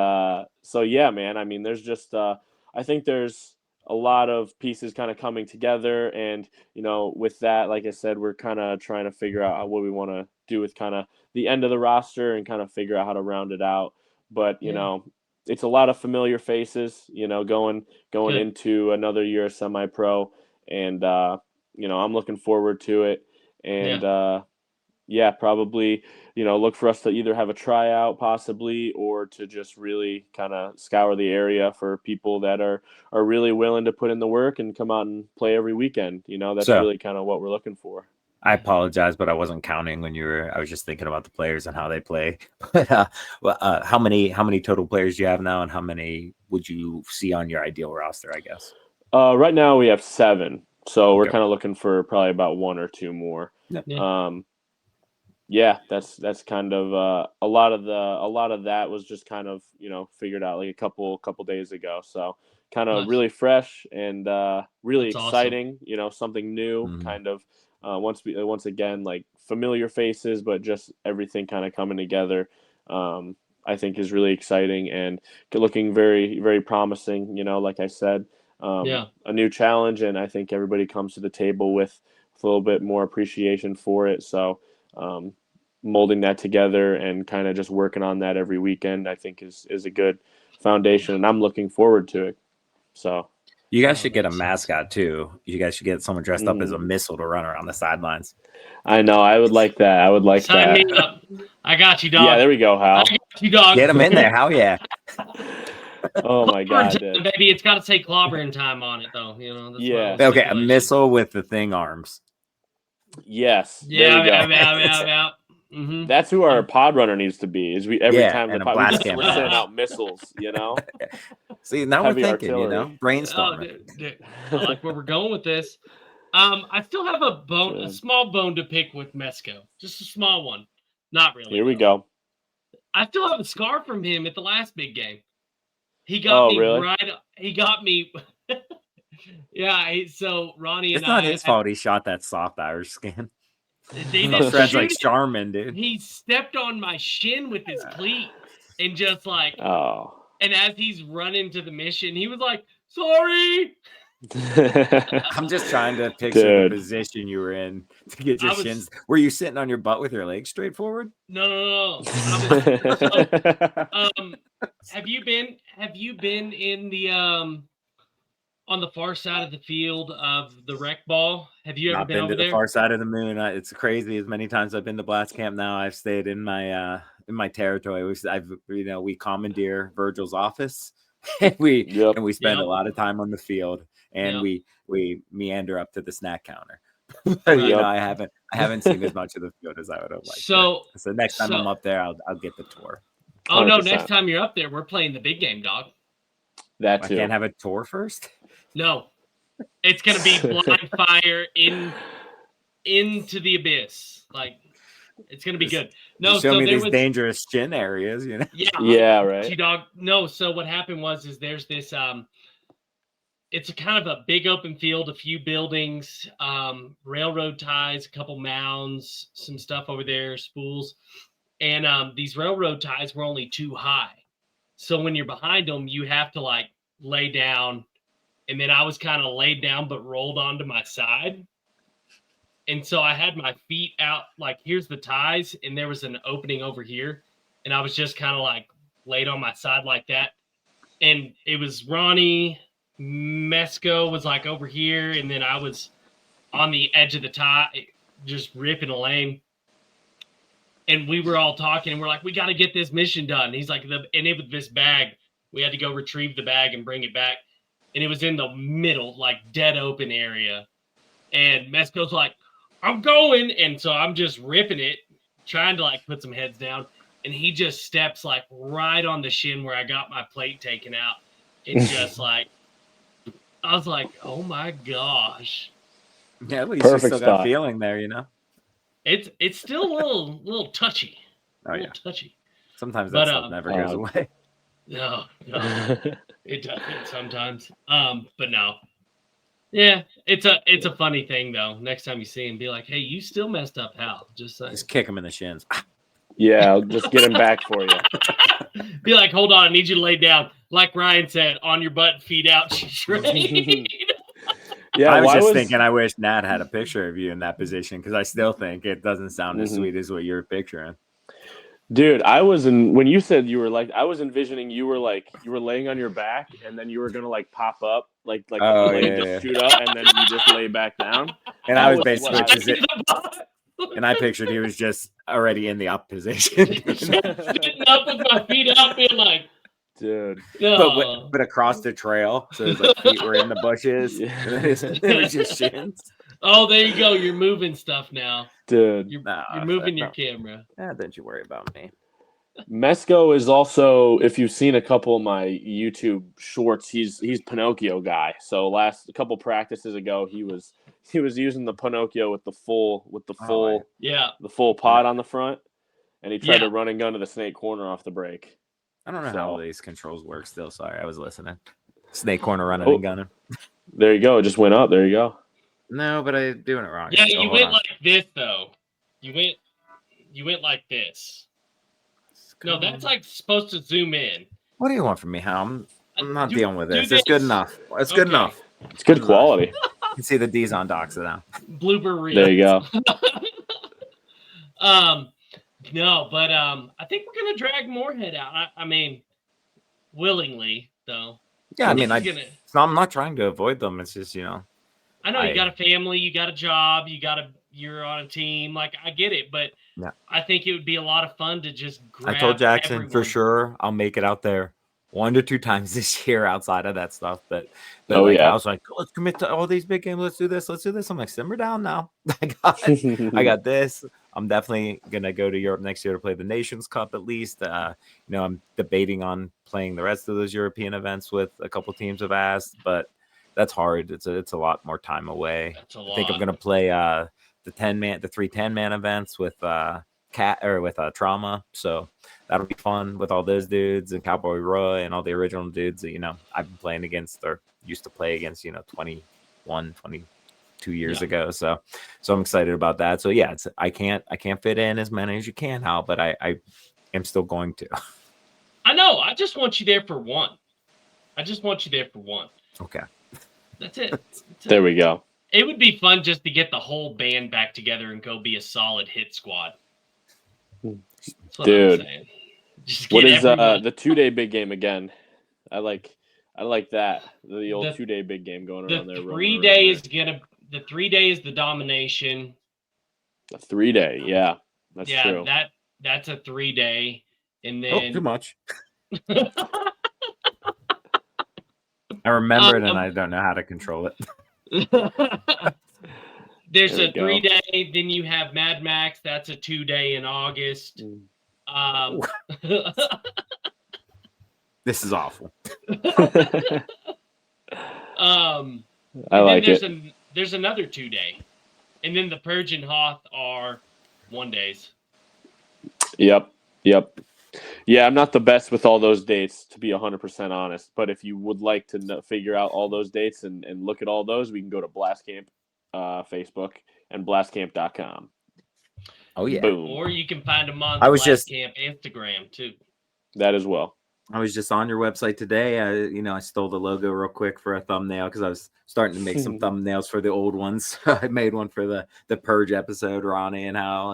so, yeah, man, I mean, there's just I think there's a lot of pieces kind of coming together. And, you know, with that, like I said, we're kind of trying to figure out what we want to do with kind of the end of the roster and kind of figure out how to round it out. But, you know, it's a lot of familiar faces, you know, going into another year of semi-pro. And, you know, I'm looking forward to it. And, yeah, probably, you know, look for us to either have a tryout possibly, or to just really kind of scour the area for people that are really willing to put in the work and come out and play every weekend. You know, that's really kind of what we're looking for. I apologize, but I wasn't counting when I was just thinking about the players and how they play. But how many total players do you have now, and how many would you see on your ideal roster, I guess? Right now we have 7. So we're kind of looking for probably about 1 or 2 more. Yeah, that's kind of a lot of that was just kind of, you know, figured out like a couple days ago. So kind of really fresh and really exciting, awesome. You know, something new, kind of once again, like familiar faces, but just everything kind of coming together. I think is really exciting and looking very, very promising. You know, like I said, a new challenge, and I think everybody comes to the table with a little bit more appreciation for it. So molding that together and kind of just working on that every weekend, I think is a good foundation, and I'm looking forward to it. So you guys should get a mascot too. You guys should get someone dressed up as a missile to run around the sidelines. I know. I would like that. Sign me up. I got you, dog. Yeah, there we go, Hal. I got you, dog. Get him in there. Hell yeah. Oh my God, baby! It's got to say clobbering time on it, though. You know. That's Okay, a missile with the thing arms. Yes. Yeah. Mm-hmm. That's who our pod runner needs to be. Is every time the pod we're sending out missiles, you know. See, now we're thinking, artillery. You know, brainstorming. I like where we're going with this. I still have a small bone to pick with Mesco, just a small one. Not really. Here we go. I still have a scar from him at the last big game. He got me really? right. He got me. Yeah. So Ronnie and It's not his fault he shot that soft Irish skin. They Those didn't threads shoot like it. Charmin, dude. He stepped on my shin with his cleat and just like. Oh. And as he's running to the mission, he was like, "Sorry." I'm just trying to picture Dude. the position you were in to get your I was- shins. Were you sitting on your butt with your legs straight forward? No. Have you been in the on the far side of the field of the rec ball? Have you ever Not been been over to the there? far side of the moon. It's crazy. As many times I've been to Blast Camp now, I've stayed in my territory. We commandeer Virgil's office. and we spend a lot of time on the field, and we meander up to the snack counter. I haven't seen as much of the field as I would have liked. So next time I'm up there, I'll get the tour. Oh 100%. No, next time you're up there, we're playing the big game, dog. That too. I can't have a tour first? No. It's gonna be blind fire into the abyss. Like it's gonna be good. No, show me these dangerous chin areas, you know. Yeah, right. Dog. No, so what happened was there's this it's a kind of a big open field, a few buildings, railroad ties, a couple mounds, some stuff over there, spools. And these railroad ties were only too high. So when you're behind them, you have to like lay down. And then I was kind of laid down, but rolled onto my side. And so I had my feet out, like here's the ties. And there was an opening over here. And I was just kind of like laid on my side like that. And it was Ronnie, Mesco was like over here. And then I was on the edge of the tie, just ripping a lane. And we were all talking, and we're like, we got to get this mission done. He's like, and it was this bag. We had to go retrieve the bag and bring it back. And it was in the middle, like dead open area. And Mesco's like, I'm going. And so I'm just ripping it, trying to like put some heads down. And he just steps like right on the shin where I got my plate taken out. And just like, I was like, oh my gosh. Yeah, at least you still got feeling there, you know? It's still a little touchy. Touchy. Sometimes that stuff never goes away. No, it doesn't sometimes. But no. Yeah, it's a funny thing though. Next time you see him, be like, "Hey, you still messed up, Hal." Just kick him in the shins. Yeah, I'll just get him back for you. Be like, "Hold on, I need you to lay down." Like Ryan said, on your butt, feet out, straight. Yeah, I was just thinking. I wish Nat had a picture of you in that position because I still think it doesn't sound as sweet as what you're picturing. Dude, when you said you were like, I was envisioning you were laying on your back and then you were gonna like pop up, like shoot up, and then you just lay back down. And I was basically and I pictured he was just already in the up position, sitting up with my feet out, being like. Dude, but across the trail, so his like, feet were in the bushes. It was just shins. Oh, there you go. You're moving stuff now, dude. You're moving your camera. Yeah, don't you worry about me. Mesco is also, if you've seen a couple of my YouTube shorts, he's Pinocchio guy. So a couple practices ago, he was using the Pinocchio with the full pod on the front, and he tried to run and gun to the snake corner off the break. I don't know how all these controls work still. Sorry, I was listening. Snake corner running and gunning. There you go. It just went up. There you go. No, but I'm doing it wrong. Yeah, you went like this, though. You went like this. No, that's like supposed to zoom in. What do you want from me, Hal? I'm not dealing with this. It's good enough. It's good enough. It's good quality. You can see the D's on docs now. Blooper reel. There you go. No, but I think we're gonna drag Moorhead out. I mean, willingly though. Yeah, I mean, I'm not trying to avoid them. It's just I know you got a family, you got a job, you're on a team. Like I get it, but I think it would be a lot of fun to just grab. I told Jackson for sure I'll make it out there 1 to 2 times this year outside of that stuff. But I was like, let's commit to all these big games. Let's do this. I'm like, simmer down now. I got this. I'm definitely gonna go to Europe next year to play the Nations Cup at least. I'm debating on playing the rest of those European events with a couple teams have asked, but that's hard. It's a lot more time away. I think I'm gonna play the 3 10-man events with Trauma. So that'll be fun with all those dudes and Cowboy Roy and all the original dudes that, I've been playing against or used to play against, 21, 22 years ago. So I'm excited about that. So yeah, I can't fit in as many as you can, Hal, but I am still going to. I know. I just want you there for one. Okay. That's it. There we go. It would be fun just to get the whole band back together and go be a solid hit squad. That's what Dude, I'm saying. Just what get is everyone. the 2-day big game again? I like that. The old The- 2-day big game going The around there. 3 day is the 3 day is the domination. A 3-day, yeah. That's true. That's a 3 day. And Oh, then too much. I remember it, and I don't know how to control it. there's There we a 3 go. day, then you have Mad Max, that's a 2 day in August. This is awful. I like it. There's another 2 day. And then the Purge and Hoth are 1 days. Yep. Yeah, I'm not the best with all those dates, to be 100% honest. But if you would like to figure out all those dates and look at all those, we can go to Blast Camp Facebook and blastcamp.com. Oh, yeah. Boom. Or you can find them on Blast Camp Instagram, too. That as well. I was just on your website today. I stole the logo real quick for a thumbnail because I was starting to make some thumbnails for the old ones. I made one for the Purge episode, Ronnie and Hal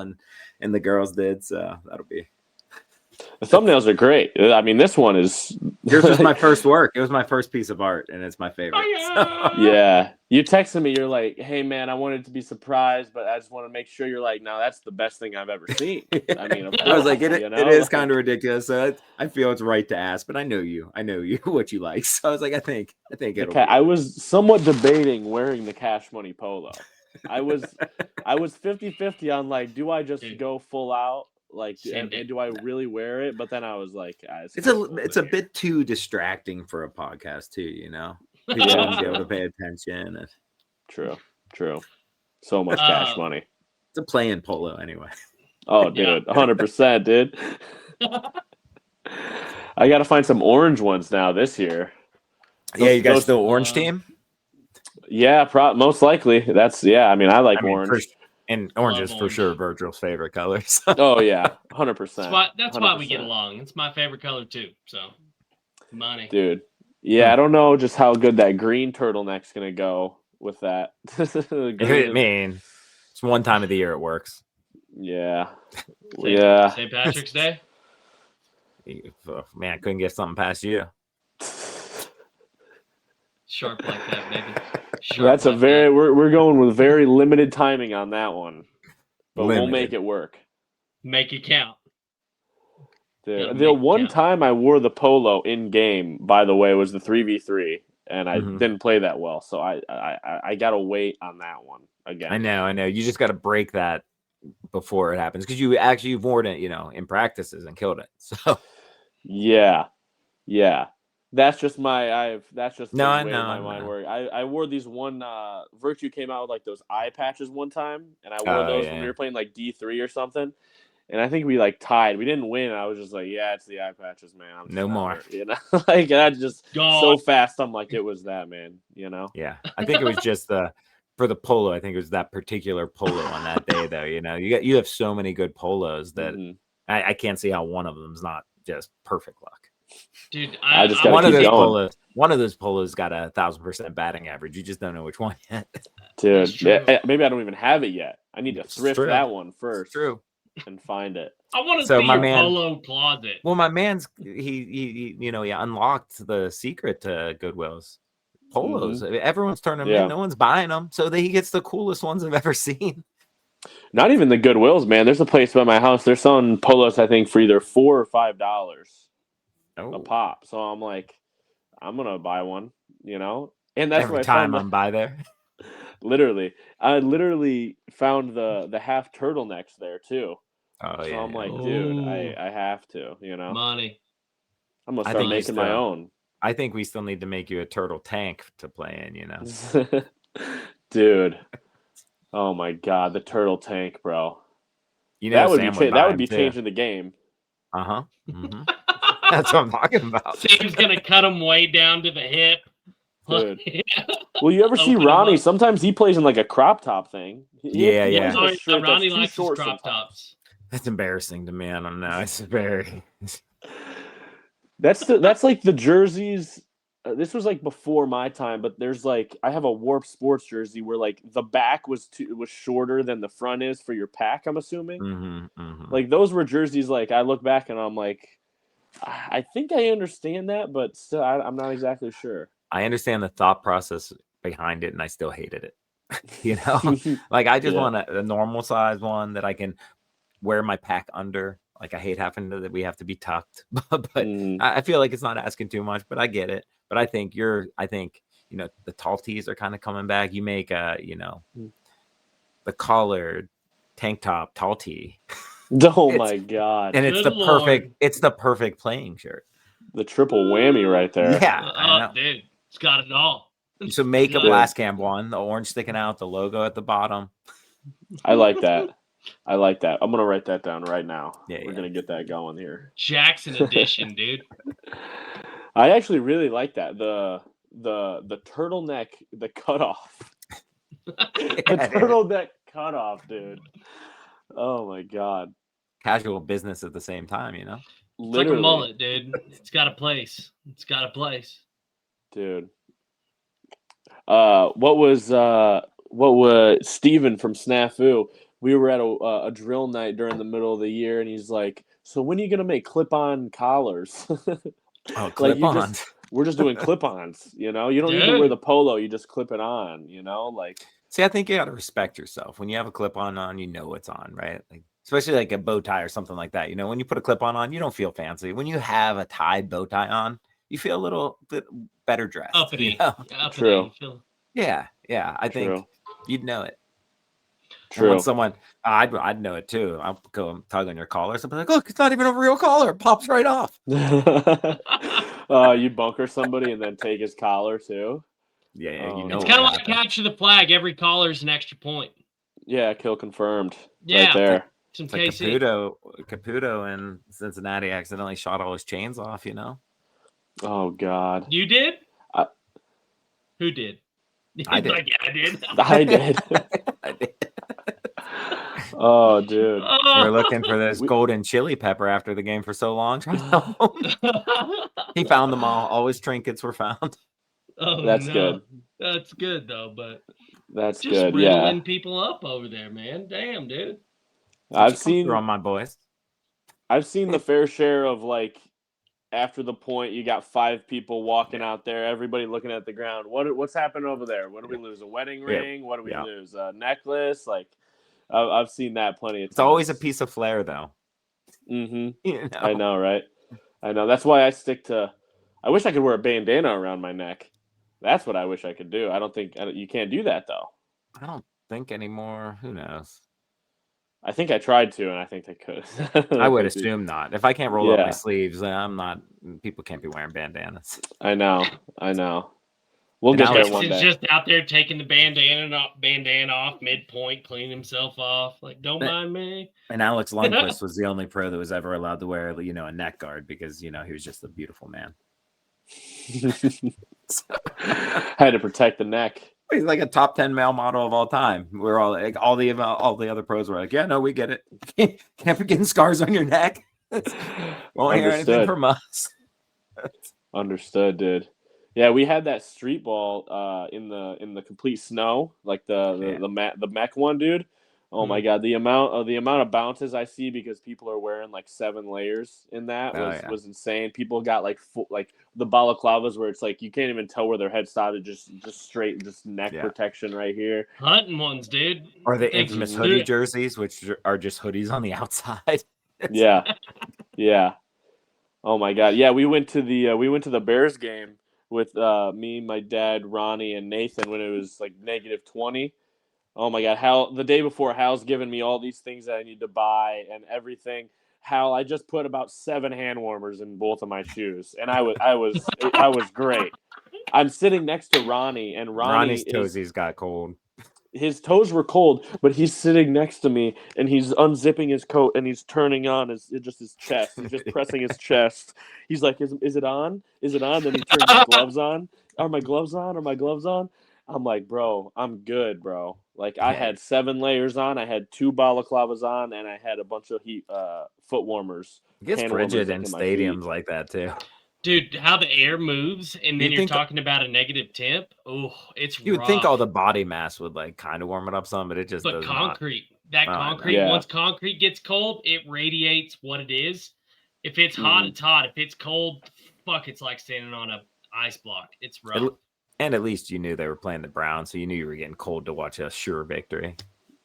and the girls did. So that'll be. The thumbnails are great. I mean, this one is. Yours was my first work. It was my first piece of art, and it's my favorite. Yeah. You texted me. You're like, hey, man, I wanted to be surprised, but I just want to make sure. You're like, no, that's the best thing I've ever seen. I mean, of course, I was like, it is kind of ridiculous. So I feel it's right to ask, but I know you, what you like. So I was like, I think it'll. I was somewhat debating wearing the Cash Money polo. I was 50-50 on like, do I just go full out? Like, do I really wear it? But then I was like, it's a bit too distracting for a podcast too. People won't be able to pay attention. True. So much Cash Money. It's a playing polo anyway. Oh, dude, 100%, dude. I got to find some orange ones now this year. You guys still orange team? Yeah, most likely. I mean, I like orange. And orange is for sure Virgil's favorite color. So. Oh, yeah, 100%. That's why we get along. It's my favorite color, too. So, money. Dude. Yeah, I don't know just how good that green turtleneck's going to go with that. I mean, it's one time of the year it works. Yeah. St. Patrick's Day? Oh, man, I couldn't get something past you. Sharp like that, baby. That's we're going with very limited timing on that one. But we'll make it work. Make it count. The one time I wore the polo in game, by the way, was the 3v3, and I didn't play that well. So I gotta wait on that one again. I know. You just gotta break that before it happens because you've worn it, in practices and killed it. So yeah. That's just my the way my mind works. I wore these one Virtue came out with like those eye patches one time, and I wore those when we were playing like D3 or something. And I think we like tied. We didn't win. I was just like, yeah, it's the eye patches, man. No more. Like, and I just so fast. I'm like, it was that, man. Yeah, I think it was just for the polo. I think it was that particular polo on that day, though. You have so many good polos that I can't see how one of them's not just perfect luck. Dude, I just got to keep going. One of those polos got 1,000% batting average. You just don't know which one yet. Dude, maybe I don't even have it yet. I need to thrift that one first. True. And find it. I want to see your polo closet. Well, my man's he unlocked the secret to Goodwill's polos. Everyone's turning them in. No one's buying them, so he gets the coolest ones I've ever seen. Not even the Goodwills, man. There's a place by my house. They're selling polos, I think, for either $4 or $5 a pop. So I'm like, I'm gonna buy one, And that's every time I'm by there. I literally found the half turtlenecks there too. Oh, so yeah. I'm like, dude, I have to, Money. I'm gonna start making my own. I think we still need to make you a turtle tank to play in, Dude. Oh my God, the turtle tank, bro. You know, Sam would that would be too. changing the game. Uh-huh. Mm-hmm. That's what I'm talking about. Sam's gonna cut him way down to the hip. Dude. Well, you ever see Ronnie? Sometimes he plays in like a crop top thing. Yeah. Ronnie likes his crop tops. That's embarrassing to me. I don't know. It's very. That's like the jerseys. This was like before my time, but there's like I have a Warp Sports jersey where like the back was shorter than the front is for your pack. I'm assuming. Like those were jerseys. Like I look back and I'm like, I think I understand that, but still, I'm not exactly sure. I understand the thought process behind it, and I still hated it. You know, like I just want a normal size one that I can wear my pack under. Like I hate having that we have to be tucked, but I feel like it's not asking too much. But I get it. But I think you know, the tall tees are kind of coming back. You make you know, the collared tank top tall tee. Oh my god! And it's the perfect playing shirt. The triple whammy right there. Yeah, dude, it's got it all. So make a blast cam one, the orange sticking out, the logo at the bottom. I like that. I'm gonna write that down right now. We're gonna get that going here. Jackson edition, dude. I actually really like that. The turtleneck, the cutoff. The turtleneck cutoff, dude. Oh my god. Casual business at the same time, you know? It's like a mullet, dude. It's got a place. Dude. What was Steven from Snafu? We were at a drill night during the middle of the year, and he's like, "So when are you gonna make clip-on collars?" Oh, clip-ons. We're just doing clip-ons, you know? You don't need to wear the polo, you just clip it on, you know? Like, see, I think you gotta respect yourself. When you have a clip-on on, you know it's on, right? Like, especially like a bow tie or something like that. You know, when you put a clip-on on, you don't feel fancy. When you have a tied bow tie on, you feel a little bit better dressed. Uppity. You know? True. Yeah. I think you'd know it. True. When someone, I'd know it too. I'll go tug on your collar. Something like, look, it's not even a real collar. It pops right off. You bunker somebody and then take his collar too. Yeah, you know. It's kind of like capture the flag. Every collar's an extra point. Yeah, kill confirmed. Yeah, right there. Some like Caputo in Cincinnati accidentally shot all his chains off. You know. Oh God. You did? Who did? I did. Like, yeah, I did. I did. I did. Oh, dude. We're looking for this golden chili pepper after the game for so long. He found them all. All his trinkets were found. Oh, that's good. That's good though, but that's just good. riddling people up over there, man. Damn, dude. I've seen on my boys. I've seen the fair share of like after the point, you got 5 people walking out there, everybody looking at the ground. What's happening over there? What do we lose? A wedding ring? What do we lose? A necklace? Like, I've seen that plenty of times. It's always a piece of flair, though. Mm-hmm. You know? I know, right? I know. That's why I stick to. I wish I could wear a bandana around my neck. That's what I wish I could do. I don't think you can't do that though. I don't think anymore. Who knows? I think I tried to, and I think they could. I would assume not. If I can't roll up my sleeves, I'm not. People can't be wearing bandanas. I know. We'll get there one day. He's just out there taking the bandana off midpoint, cleaning himself off. Like, don't mind me. And Alex Lundqvist was the only pro that was ever allowed to wear, a neck guard because he was just a beautiful man. Had to protect the neck. He's like a top 10 male model of all time. We're all like all the other pros were like, yeah, no, we get it. Can't be getting scars on your neck. Won't hear anything from us. Understood, dude. Yeah, we had that street ball in the complete snow, like the mech one, dude. Oh my god, the amount of bounces I see because people are wearing like 7 layers in that was insane. People got like the balaclavas where it's like you can't even tell where their head started, just straight neck protection right here. Hunting ones, dude. Or the infamous hoodie jerseys, which are just hoodies on the outside. Yeah. Oh my god. Yeah, we went to the Bears game with me, my dad, Ronnie, and Nathan when it was like -20. Oh my god, Hal, the day before, Hal's giving me all these things that I need to buy and everything. Hal, I just put about 7 hand warmers in both of my shoes, and I was great. I'm sitting next to Ronnie, and Ronnie's toesies got cold. his toes were cold, but he's sitting next to me and he's unzipping his coat and he's turning on his chest. He's just pressing his chest. He's like, is it on? Is it on? Then he turns his gloves on. Are my gloves on? Are my gloves on? I'm like, bro, I'm good, bro. Like, I had 7 layers on. I had 2 balaclavas on, and I had a bunch of foot warmers. It gets hand frigid warmers in my feet. stadiums like that too. Dude, how the air moves, and then You'd you're think- talking about a negative temp. Oh, it's You would rough. think all the body mass would like kind of warm it up some, but it just But does not. concrete, that Oh, I know. concrete, Yeah. once concrete gets cold, it radiates what it is. If it's hot, it's hot. If it's cold, fuck, it's like standing on a ice block. It's rough. And at least you knew they were playing the Browns, so you knew you were getting cold to watch a sure victory.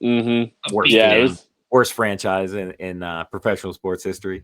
Mm-hmm. Worst Yeah, game, it was. worst franchise in professional sports history.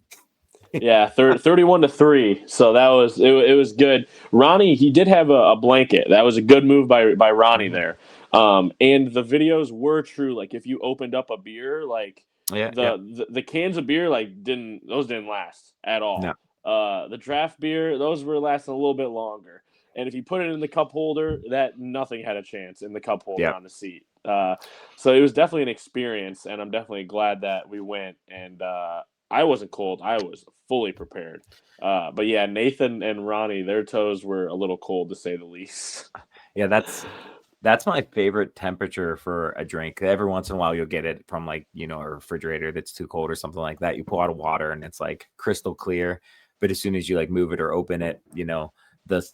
Yeah, 31-3. So that was it was good. Ronnie, he did have a blanket. That was a good move by Ronnie there. And the videos were true. Like, if you opened up a beer, like the cans of beer, like didn't last at all. No. The draft beer, those were lasting a little bit longer. And if you put it in the cup holder, that nothing had a chance in the cup holder on the seat. So it was definitely an experience, and I'm definitely glad that we went. And I wasn't cold. I was fully prepared. But yeah, Nathan and Ronnie, their toes were a little cold to say the least. Yeah, that's my favorite temperature for a drink. Every once in a while you'll get it from like, a refrigerator that's too cold or something like that. You pull out of water and it's like crystal clear. But as soon as you like move it or open it, the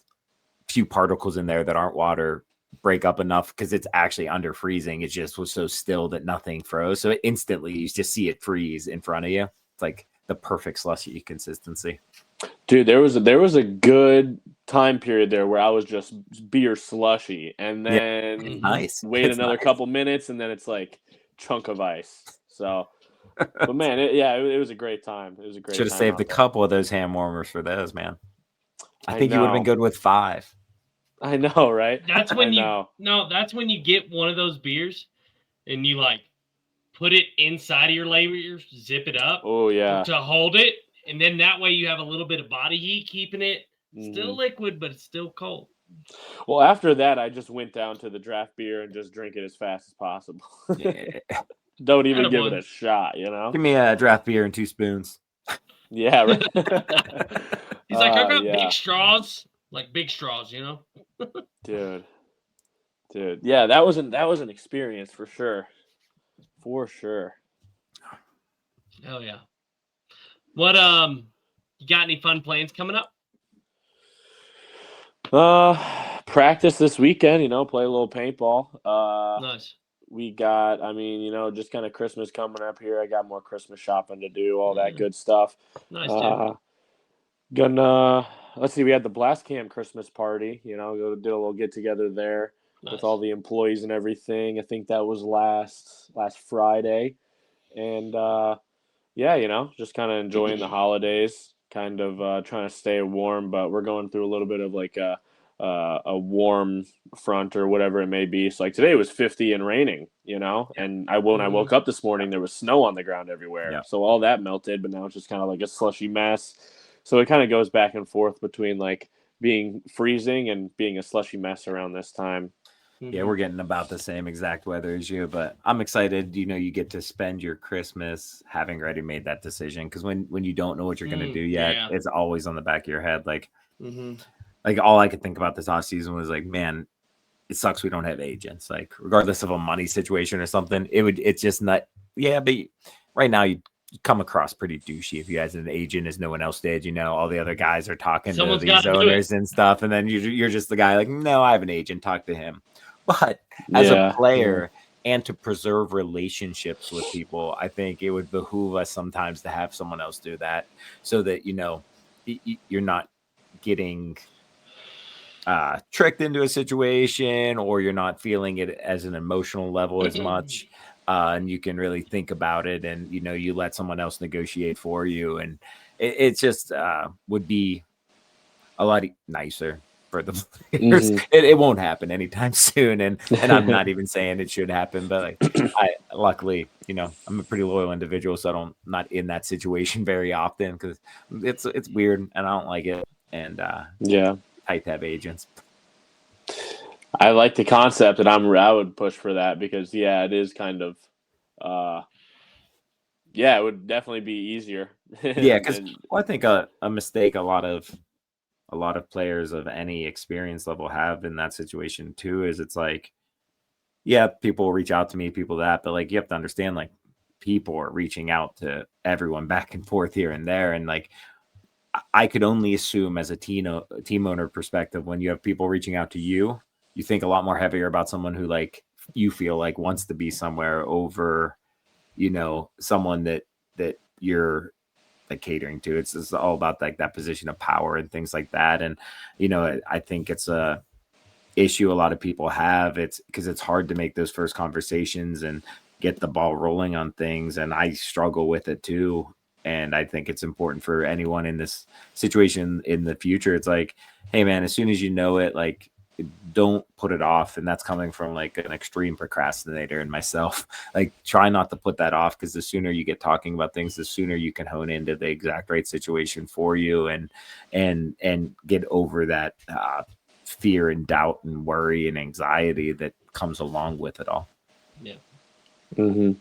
few particles in there that aren't water break up enough because it's actually under freezing. It just was so still that nothing froze. So instantly you just see it freeze in front of you. It's like the perfect slushy consistency. Dude, there was a good time period there where I was just beer slushy, and then wait another couple minutes, and then it's like chunk of ice. So, but man, it was a great time. It was a great. Should have saved a couple of those hand warmers for those, man. I think know. you would have been good with 5. I know, right? That's when that's when you get one of those beers and you like put it inside of your layers, zip it up. Oh yeah. To hold it, and then that way you have a little bit of body heat keeping it still liquid, but it's still cold. Well, after that, I just went down to the draft beer and just drink it as fast as possible. Yeah. Don't even give it a shot, Give me a draft beer and 2 spoons. Yeah, right. He's like, I got big straws, like big straws, Dude. Yeah, that was an experience for sure. For sure. Hell yeah. What you got any fun plans coming up? Practice this weekend, play a little paintball. Nice. We got, just kind of Christmas coming up here. I got more Christmas shopping to do, all that good stuff. Nice, dude. Let's see, we had the Blast Camp Christmas party, did a little get together there with all the employees and everything. I think that was last Friday. And just kind of enjoying the holidays, kind of trying to stay warm, but we're going through a little bit of like a warm front or whatever it may be. So like today it was 50 and raining, and when I woke up this morning, there was snow on the ground everywhere. Yeah. So all that melted, but now it's just kind of like a slushy mess. So it kind of goes back and forth between like being freezing and being a slushy mess around this time. Yeah, we're getting about the same exact weather as you, but I'm excited. You get to spend your Christmas having already made that decision, because when you don't know what you're going to do yet, it's always on the back of your head. Like, like all I could think about this off season was like, man, it sucks we don't have agents. Like, regardless of a money situation or something, it's just not. Yeah, but right now you come across pretty douchey if you had an agent, as no one else did. All the other guys are talking to these owners and stuff, and then you're just the guy like, no, I have an agent, talk to him. But as a player and to preserve relationships with people, I think it would behoove us sometimes to have someone else do that, so that you're not getting tricked into a situation, or you're not feeling it as an emotional level as much. And you can really think about it, and you let someone else negotiate for you, and it just would be a lot nicer for the players. It won't happen anytime soon, and I'm not even saying it should happen, but I luckily, I'm a pretty loyal individual, so I'm not in that situation very often, because it's weird and I don't like it, and tight to have agents. I like the concept, and I would push for that because it is kind of, it would definitely be easier. Yeah, because I think a mistake a lot of players of any experience level have in that situation too is it's like, yeah, people will reach out to me, people that, but like you have to understand, like people are reaching out to everyone back and forth here and there, and like I could only assume as a team owner perspective, when you have people reaching out to you, you think a lot more heavier about someone who like you feel like wants to be somewhere over, someone that you're like catering to. It's all about like that position of power and things like that. And I think it's a issue a lot of people have. It's because it's hard to make those first conversations and get the ball rolling on things, and I struggle with it too. And I think it's important for anyone in this situation in the future. It's like, hey man, as soon as you know it, like don't put it off. And that's coming from like an extreme procrastinator and myself. Like try not to put that off, because the sooner you get talking about things, the sooner you can hone into the exact right situation for you and get over that fear and doubt and worry and anxiety that comes along with it all. Yeah. Mm-hmm.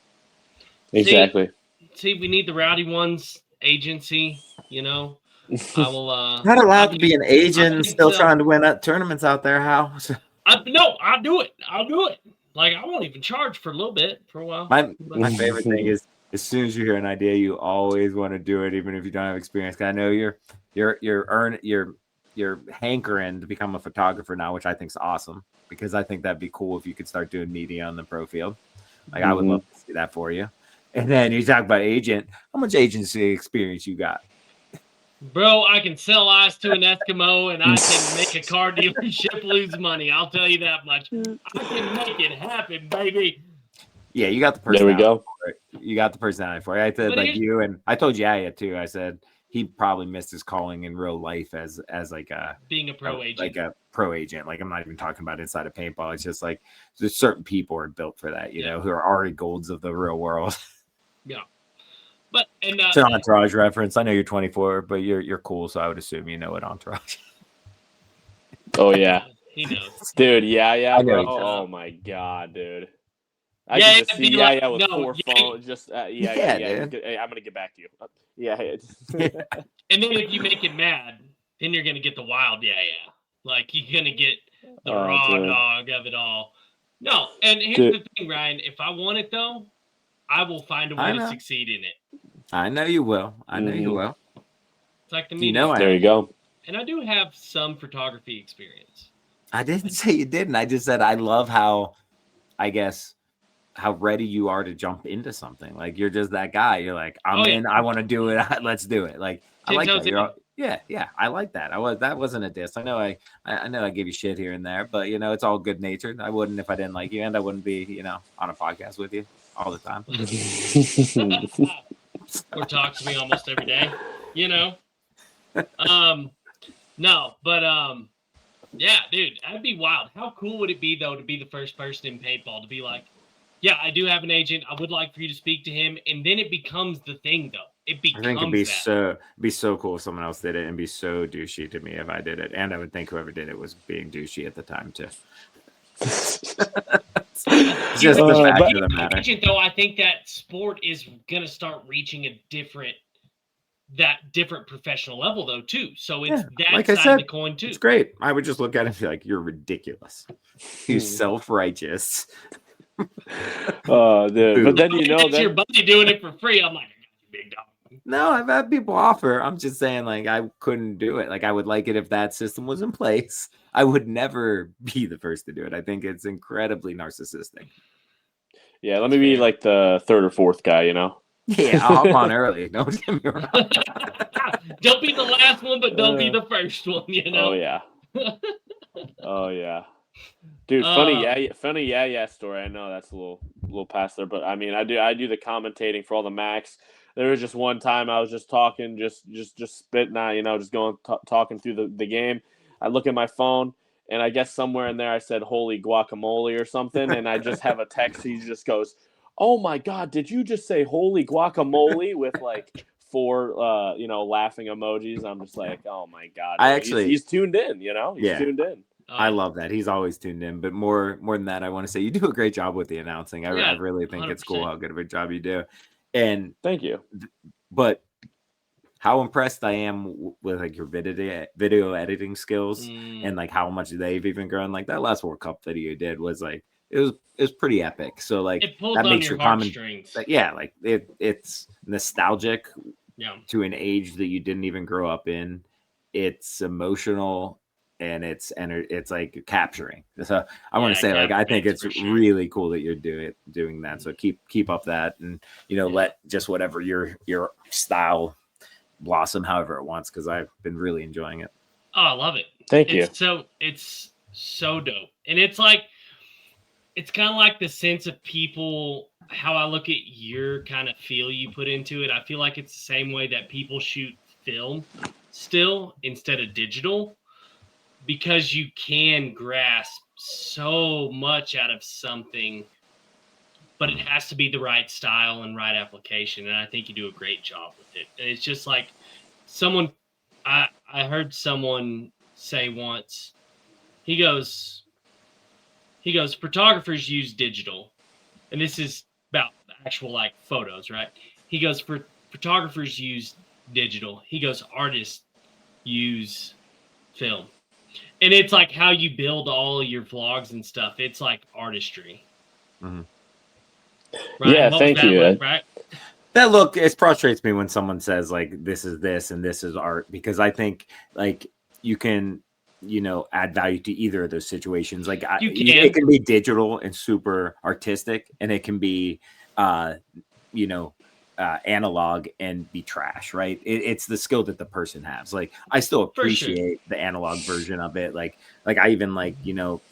Exactly. See, we need the Rowdy Ones agency, I will Not allowed to be an agent and still trying to win tournaments out there. How? No, I'll do it. Like I won't even charge for a little bit for a while. My favorite thing is as soon as you hear an idea, you always want to do it, even if you don't have experience. I know you're hankering to become a photographer now, which I think is awesome, because I think that'd be cool if you could start doing media on the pro field. Like I would love to see that for you. And then you talk about agent. How much agency experience you got? Bro, I can sell ice to an Eskimo, and I can make a car dealership lose money. I'll tell you that much. I can make it happen, baby. Yeah, you got the personality. There we go. For it. You got the personality for it. I said like you, and I told Yaya too. I said he probably missed his calling in real life as like a being a pro agent. Like a pro agent. Like I'm not even talking about inside of paintball. It's just like there's certain people are built for that, you know, who are Ari Golds of the real world. Yeah. But it's an Entourage reference. I know you're 24, but you're cool, so I would assume you know what Entourage. Oh yeah, he knows, dude. Yeah, bro. Oh my god, dude. I can just see with 4 phones. Just dude. I'm gonna get back to you. And then if you make it mad, then you're gonna get the wild like you're gonna get the raw dog of it all. No, and here's the thing, Ryan. If I want it though, I will find a way to succeed in it. I know you will. You will. It's like the media. There you go. And I do have some photography experience. I didn't say you didn't. I just said I love how ready you are to jump into something. Like you're just that guy. You're like, I'm in. I want to do it. Let's do it. Like I like that. Yeah. I like that. That wasn't a diss. I know I gave you shit here and there, but it's all good natured. I wouldn't if I didn't like you, and I wouldn't be on a podcast with you all the time. Or talk to me almost every day. No, but yeah, dude, that'd be wild. How cool would it be though to be the first person in paintball to be like, yeah, I do have an agent. I would like for you to speak to him, and then it becomes the thing though. It becomes. I think it'd be so cool if someone else did it, and be so douchey to me if I did it, and I would think whoever did it was being douchey at the time too. Just the fact of the matter. Agent, though, I think that sport is gonna start reaching a different professional level though too. So it's that like side of the coin too. It's great. I would just look at it and be like, "You're ridiculous. You're self-righteous." Oh, dude. But then that's your buddy doing it for free. I'm like, big dog. No, I've had people offer. I'm just saying, like, I couldn't do it. Like, I would like it if that system was in place. I would never be the first to do it. I think it's incredibly narcissistic. Yeah, let me be like the third or fourth guy, Yeah, I'll hop on early. Don't get me wrong. Don't be the last one, but don't be the first one, Oh, yeah. Oh, yeah. Dude, funny yeah story. I know that's a little past there, but I mean, I do the commentating for all the Macs. There was just one time I was just talking, just spitting out, just going talking through the game. I look at my phone, and I guess somewhere in there I said "holy guacamole" or something, and I just have a text. He just goes, "Oh my god, did you just say holy guacamole?" with like 4 laughing emojis. I'm just like, oh my god, he's tuned in. He's tuned in. I love that. He's always tuned in. But more than that, I want to say you do a great job with the announcing. I Yeah, really think it's cool 100%. how good of a job you do. And Thank you. but how impressed I am with like your video editing skills and like how much they've even grown. Like that last World Cup video you did was like it was pretty epic. So like It pulls that on makes your your comment, heartstrings. like, yeah, like it's nostalgic Yeah. to an age that you didn't even grow up in. It's emotional and it's like capturing. So I want to say, like, I think it's for sure. really cool that you're doing that. So keep up that, and let just whatever your style blossom however it wants, because I've been really enjoying it. Oh, I love it. Thank you. It's so dope. And it's like, it's kind of like the sense of people, how I look at your kind of feel you put into it. I feel like it's the same way that people shoot film still instead of digital, because you can grasp so much out of something, but it has to be the right style and right application. And I think you do a great job with it. And it's just like I heard someone say once, he goes, photographers use digital. And this is about actual like photos, right? He goes, photographers use digital. He goes, artists use film. And it's like how you build all your vlogs and stuff. It's like artistry. Mm-hmm. Right? Yeah, thank you. Right? That look, it frustrates me when someone says like this is this and this is art, because I think like you can add value to either of those situations. Like it can be digital and super artistic, and it can be analog and be trash, right? It's the skill that the person has. Like I still appreciate the analog version of it. Like I even like I don't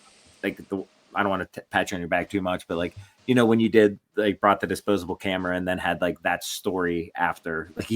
want to pat you on your back too much, but like when you did like brought the disposable camera and then had like that story after, like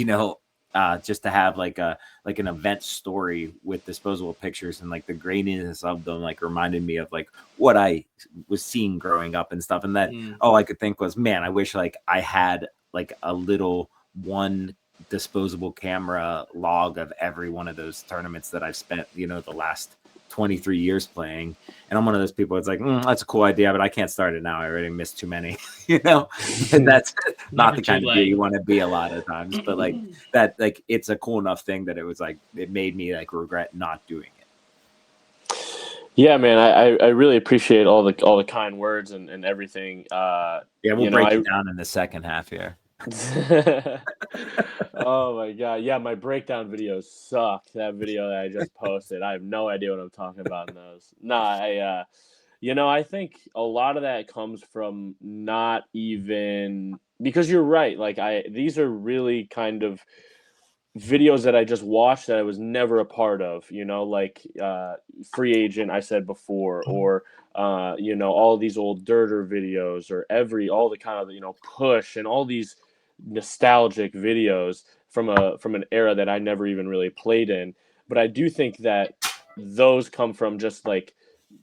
just to have like an event story with disposable pictures, and like the graininess of them like reminded me of like what I was seeing growing up and stuff. And that all I could think was, man, I wish like I had like a little one disposable camera log of every one of those tournaments that I've spent the last 23 years playing. And I'm one of those people, it's like, that's a cool idea, but I can't start it now. I already missed too many, and that's not the kind of dude you want to be a lot of times. But like that, like it's a cool enough thing that it was like, it made me like regret not doing it. Yeah, man, I really appreciate all the kind words and everything. We'll break it down in the second half here. Oh my god, yeah, my breakdown videos suck. That video that I just posted, I have no idea what I'm talking about in those. I think a lot of that comes from not even, because you're right, like these are really kind of videos that I just watched that I was never a part of, like Free Agent, I said before, or all these old Dirter videos, or all the kind of Push, and all these nostalgic videos from an era that I never even really played in. But I do think that those come from just like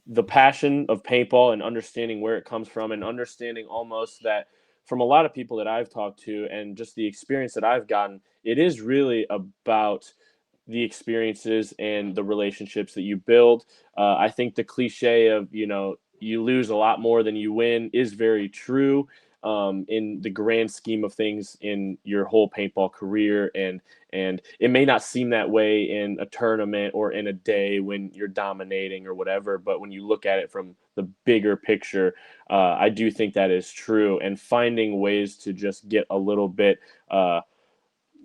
the passion of paintball and understanding where it comes from, and understanding almost that from a lot of people that I've talked to and just the experience that I've gotten, it is really about the experiences and the relationships that you build. I think the cliche of, you lose a lot more than you win is very true in the grand scheme of things in your whole paintball career. And it may not seem that way in a tournament or in a day when you're dominating or whatever, but when you look at it from the bigger picture, I do think that is true. And finding ways to just get a little bit,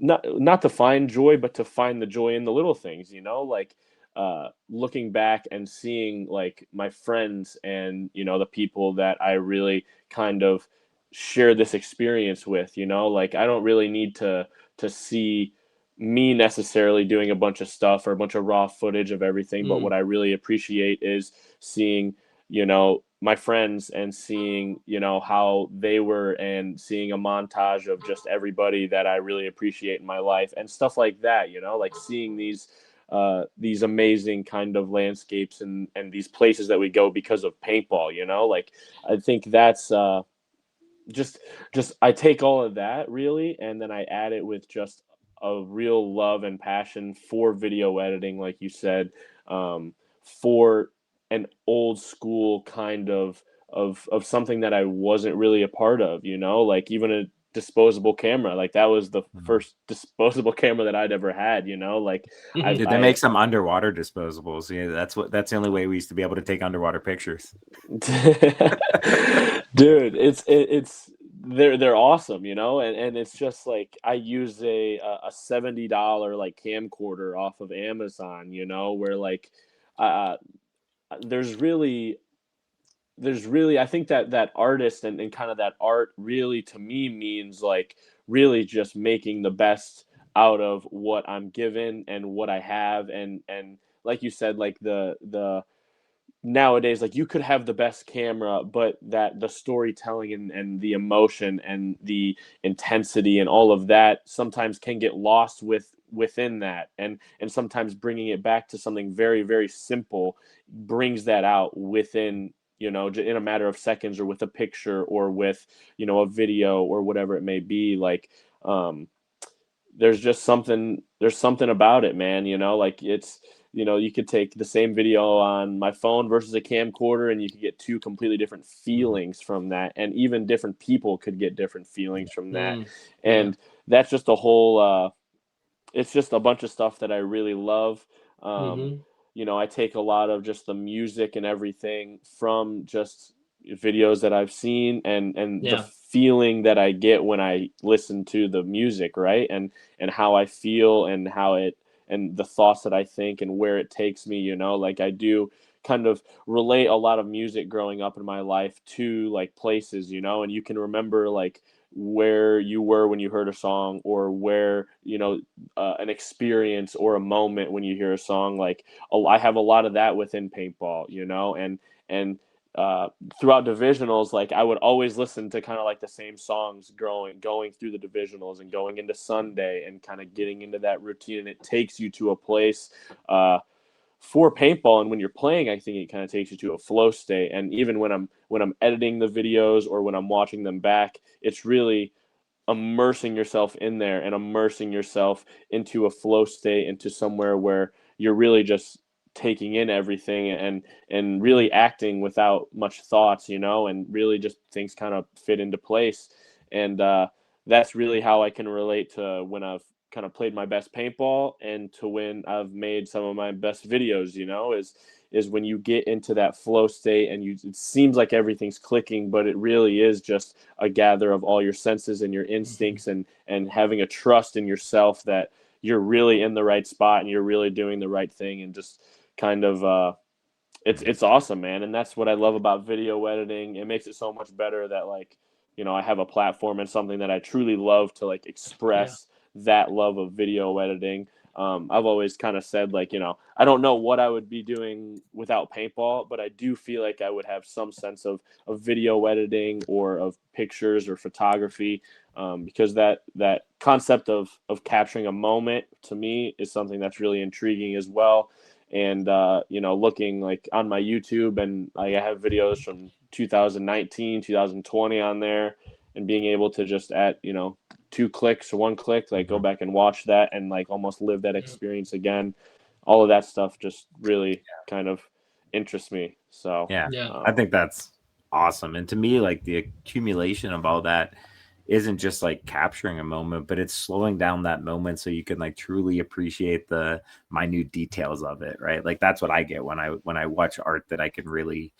not to find joy, but to find the joy in the little things, like looking back and seeing like my friends and, the people that I really kind of share this experience with, like I don't really need to see me necessarily doing a bunch of stuff or a bunch of raw footage of everything. But what I really appreciate is seeing, my friends and seeing, how they were, and seeing a montage of just everybody that I really appreciate in my life and stuff like that, like seeing these amazing kind of landscapes and these places that we go because of paintball, like I think that's just I take all of that really, and then I add it with just a real love and passion for video editing, like you said, for an old school kind of something that I wasn't really a part of, you know, like even a disposable camera. Like that was the first disposable camera that I'd ever had, you know, like Did they make some underwater disposables? Yeah, that's the only way we used to be able to take underwater pictures. Dude, it's they're awesome, you know, and it's just like I use a $70 like camcorder off of Amazon, you know, where like uh there's really I think that artist and kind of that art really to me means like really just making the best out of what I'm given and what I have, and like you said, like the nowadays, like you could have the best camera, but that the storytelling and the emotion and the intensity and all of that sometimes can get lost within that, and sometimes bringing it back to something very, very simple brings that out within, you know, in a matter of seconds, or with a picture, or with, you know, a video, or whatever it may be. Like there's just something about it, man, you know, like it's, you know, you could take the same video on my phone versus a camcorder, and you could get two completely different feelings from that, and even different people could get different feelings from that. And that's just a whole it's just a bunch of stuff that I really love. You know, I take a lot of just the music and everything from just videos that I've seen, and the feeling that I get when I listen to the music, right? And how I feel, and how it, and the thoughts that I think, and where it takes me, you know, like I do kind of relate a lot of music growing up in my life to like places, you know, and you can remember like where you were when you heard a song, or where, you know, an experience or a moment when you hear a song. Like I have a lot of that within paintball, you know, and throughout divisionals, like I would always listen to kind of like the same songs going through the divisionals and going into Sunday, and kind of getting into that routine, and it takes you to a place for paintball. And when you're playing, I think it kind of takes you to a flow state. And even when I'm editing the videos, or when I'm watching them back, it's really immersing yourself in there, and immersing yourself into a flow state, into somewhere where you're really just taking in everything, and really acting without much thoughts, you know, and really just things kind of fit into place. And that's really how I can relate to when I've kind of played my best paintball, and to when I've made some of my best videos, you know, is when you get into that flow state, and it seems like everything's clicking, but it really is just a gather of all your senses and your instincts, and having a trust in yourself that you're really in the right spot, and you're really doing the right thing, and just kind of it's awesome, man. And that's what I love about video editing. It makes it so much better that, like, you know, I have a platform and something that I truly love to like express that love of video editing. I've always kind of said, like, you know, I don't know what I would be doing without paintball, but I do feel like I would have some sense of video editing, or of pictures or photography, because that concept of capturing a moment to me is something that's really intriguing as well. And you know, looking like on my YouTube, and like I have videos from 2019, 2020 on there, and being able to just at, you know, 2 clicks or 1 click, like go back and watch that, and like almost live that experience again. All of that stuff just really kind of interests me. So I think that's awesome. And to me, like the accumulation of all that isn't just like capturing a moment, but it's slowing down that moment so you can like truly appreciate the minute details of it, right? Like that's what I get when I watch art that I can really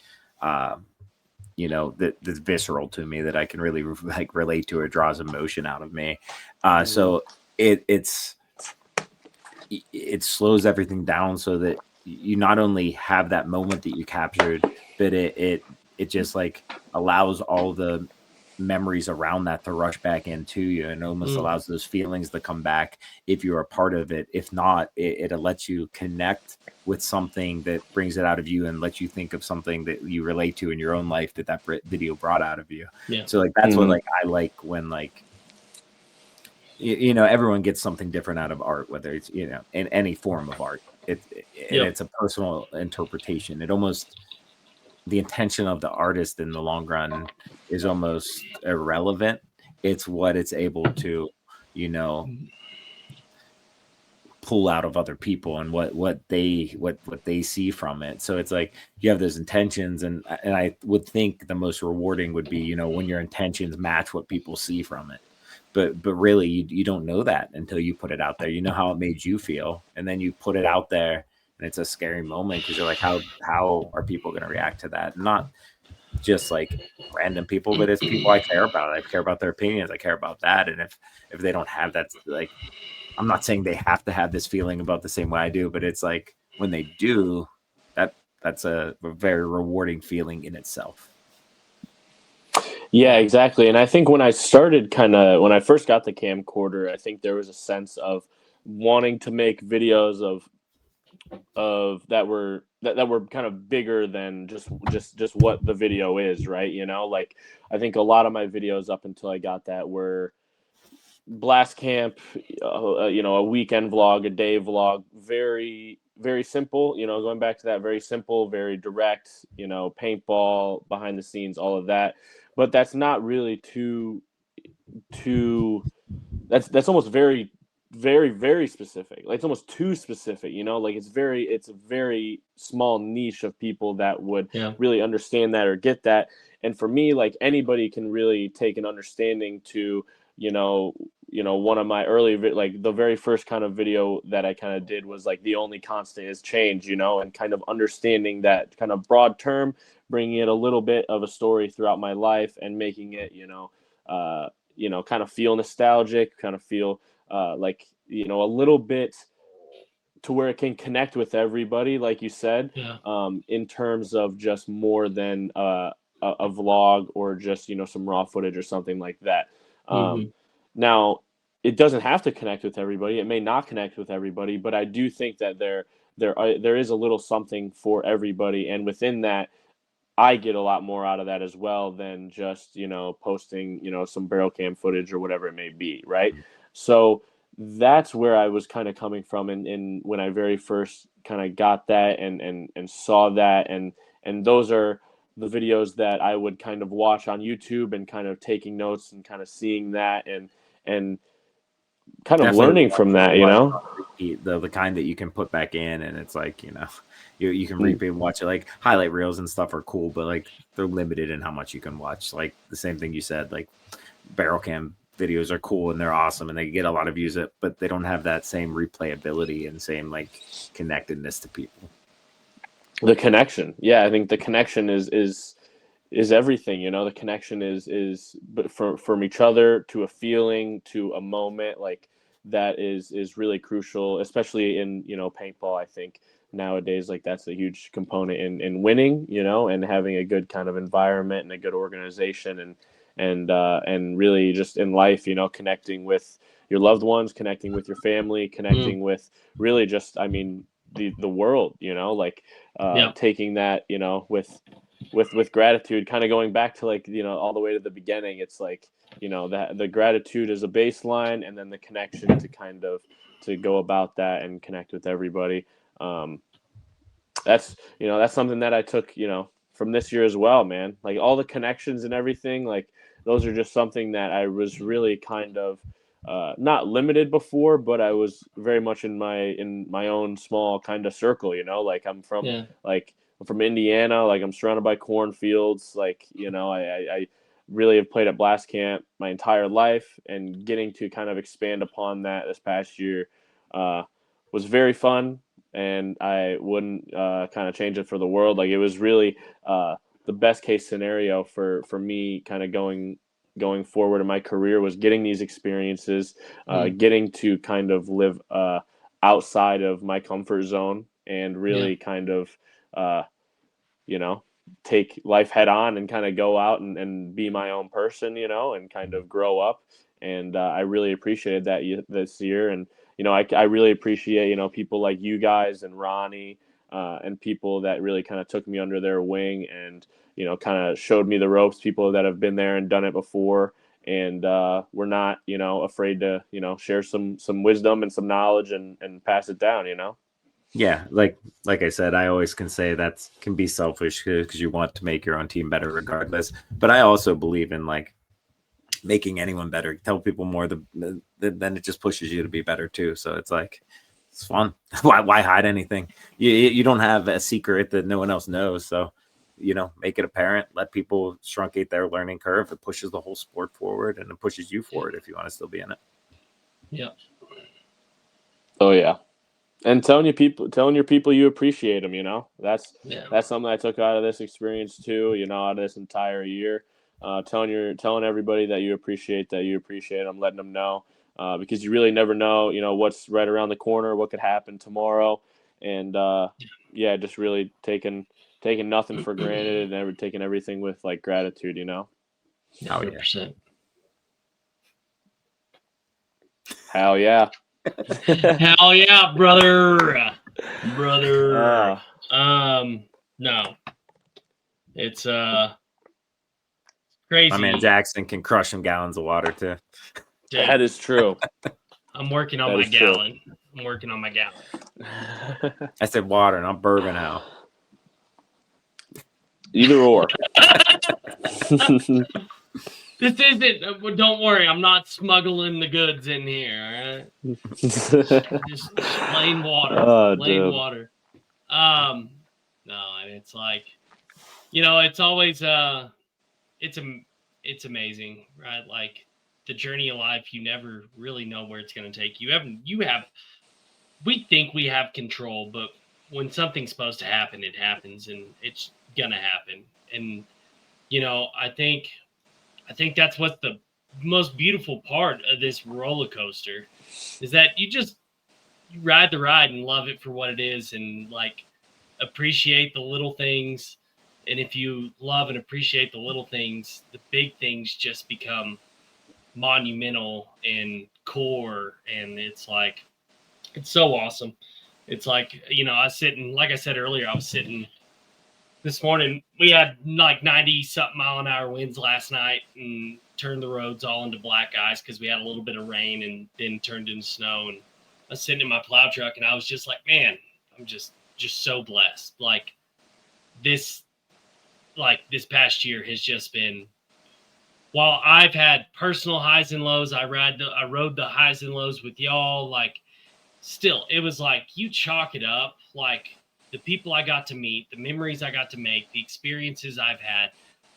you know, that's visceral to me, that I can really like relate to, or draws emotion out of me. So it slows everything down, so that you not only have that moment that you captured, but it just like allows all the memories around that to rush back into you, and almost allows those feelings to come back if you're a part of it. If not, it lets you connect with something that brings it out of you, and lets you think of something that you relate to in your own life that video brought out of you. So like that's what like I like when like you know, everyone gets something different out of art, whether it's, you know, in any form of art. It's a personal interpretation. It almost, the intention of the artist in the long run is almost irrelevant. It's what it's able to, you know, pull out of other people and what they see from it. So it's like you have those intentions, and I would think the most rewarding would be, you know, when your intentions match what people see from it. But really, you don't know that until you put it out there. You know how it made you feel, and then you put it out there, and it's a scary moment because you're like, how are people going to react to that? Not just like random people, but it's people I care about. I care about their opinions. I care about that. And if they don't have that, like, I'm not saying they have to have this feeling about the same way I do, but it's like when they do, that's a very rewarding feeling in itself. Yeah, exactly. And I think when I started when I first got the camcorder, I think there was a sense of wanting to make videos of that were kind of bigger than just what the video is, right? You know, like I think a lot of my videos up until I got that were blast camp, you know, a weekend vlog, a day vlog, very, very simple, you know, going back to that, very simple, very direct, you know, paintball, behind the scenes, all of that. But that's not really that's almost very, very, very specific. Like it's almost too specific, you know, like it's a very small niche of people that would really understand that or get that. And for me, like anybody can really take an understanding to, you know, one of my early, like the very first kind of video that I kind of did was like the only constant is change, you know, and kind of understanding that kind of broad term, bringing in a little bit of a story throughout my life and making it, kind of feel nostalgic, kind of feel like, you know, a little bit to where it can connect with everybody, like you said, in terms of just more than a vlog or just, you know, some raw footage or something like that. Now, it doesn't have to connect with everybody. It may not connect with everybody, but I do think that there is a little something for everybody, and within that, I get a lot more out of that as well than just, you know, posting, you know, some barrel cam footage or whatever it may be, right? So that's where I was kind of coming from, and when I very first kind of got that and saw that, and those are the videos that I would kind of watch on YouTube and kind of taking notes and kind of seeing that and kind of Definitely learning from that, you know? The kind that you can put back in, and it's like, you know, you can repeat and watch it. Like highlight reels and stuff are cool, but like they're limited in how much you can watch. Like the same thing you said, like barrel cam videos are cool and they're awesome and they get a lot of views, but they don't have that same replayability and same like connectedness to people. The connection, yeah, I think the connection is everything, you know. The connection is but from each other to a feeling to a moment, like that is really crucial, especially in, you know, paintball. I think nowadays, like that's a huge component in winning, you know, and having a good kind of environment and a good organization and really just in life, you know, connecting with your loved ones, connecting with your family, connecting with really just, I mean, the world, you know, like taking that, you know, with gratitude, kind of going back to like, you know, all the way to the beginning. It's like, you know, that the gratitude is a baseline, and then the connection to kind of to go about that and connect with everybody. That's, you know, that's something that I took, you know, from this year as well, man. Like all the connections and everything, like those are just something that I was really kind of not limited before, but I was very much in my own small kind of circle, you know. Like I'm from Indiana, like I'm surrounded by cornfields, like, you know, I really have played at blast camp my entire life, and getting to kind of expand upon that this past year was very fun, and I wouldn't kind of change it for the world. Like it was really the best case scenario for me kind of going forward in my career was getting these experiences, getting to kind of live outside of my comfort zone and really kind of you know, take life head on and kind of go out and be my own person, you know, and kind of grow up. And I really appreciated that this year. And, you know, I really appreciate, you know, people like you guys and Ronnie and people that really kind of took me under their wing and, you know, kind of showed me the ropes, people that have been there and done it before. And we're not, you know, afraid to, you know, share some wisdom and some knowledge and pass it down, you know? Yeah, like I said, I always can say that can be selfish because you want to make your own team better regardless. But I also believe in like making anyone better. Tell people more, then it just pushes you to be better too. So it's like It's fun. Why hide anything? You don't have a secret that no one else knows. So, make it apparent. Let people truncate their learning curve. It pushes the whole sport forward, and it pushes you forward if you want to still be in it. Yeah. Oh yeah. And telling your people you appreciate them, that's something I took out of this experience too. Out of this entire year, telling everybody that you appreciate them, letting them know, because you really never know, what's right around the corner, what could happen tomorrow, and just really taking nothing for granted and taking everything with like gratitude, 100%. Hell yeah. Hell yeah, brother. No, it's crazy. My man Jackson can crush some gallons of water too. Dude, that is true. I'm working on my gallon. I'm working on my gallon. I said water, not bourbon now. Either or. This isn't. Don't worry, I'm not smuggling the goods in here. All right, just plain water. Water. No, and it's like, it's always it's amazing, right? Like the journey of life, you never really know where it's going to take you. We think we have control, but when something's supposed to happen, it happens, and it's gonna happen. And I think that's what's the most beautiful part of this roller coaster is that you ride the ride and love it for what it is, and like appreciate the little things. And if you love and appreciate the little things, the big things just become monumental and core. And it's like, it's so awesome. It's like, I was sitting, like I said earlier, I was sitting this morning. We had like 90-something mile-an-hour winds last night and turned the roads all into black ice because we had a little bit of rain and then turned into snow. And I was sitting in my plow truck and I was just like, man, I'm just so blessed. Like this past year has just been, while I've had personal highs and lows, I rode the highs and lows with y'all. Like still, it was like you chalk it up, like the people I got to meet, the memories I got to make, the experiences I've had,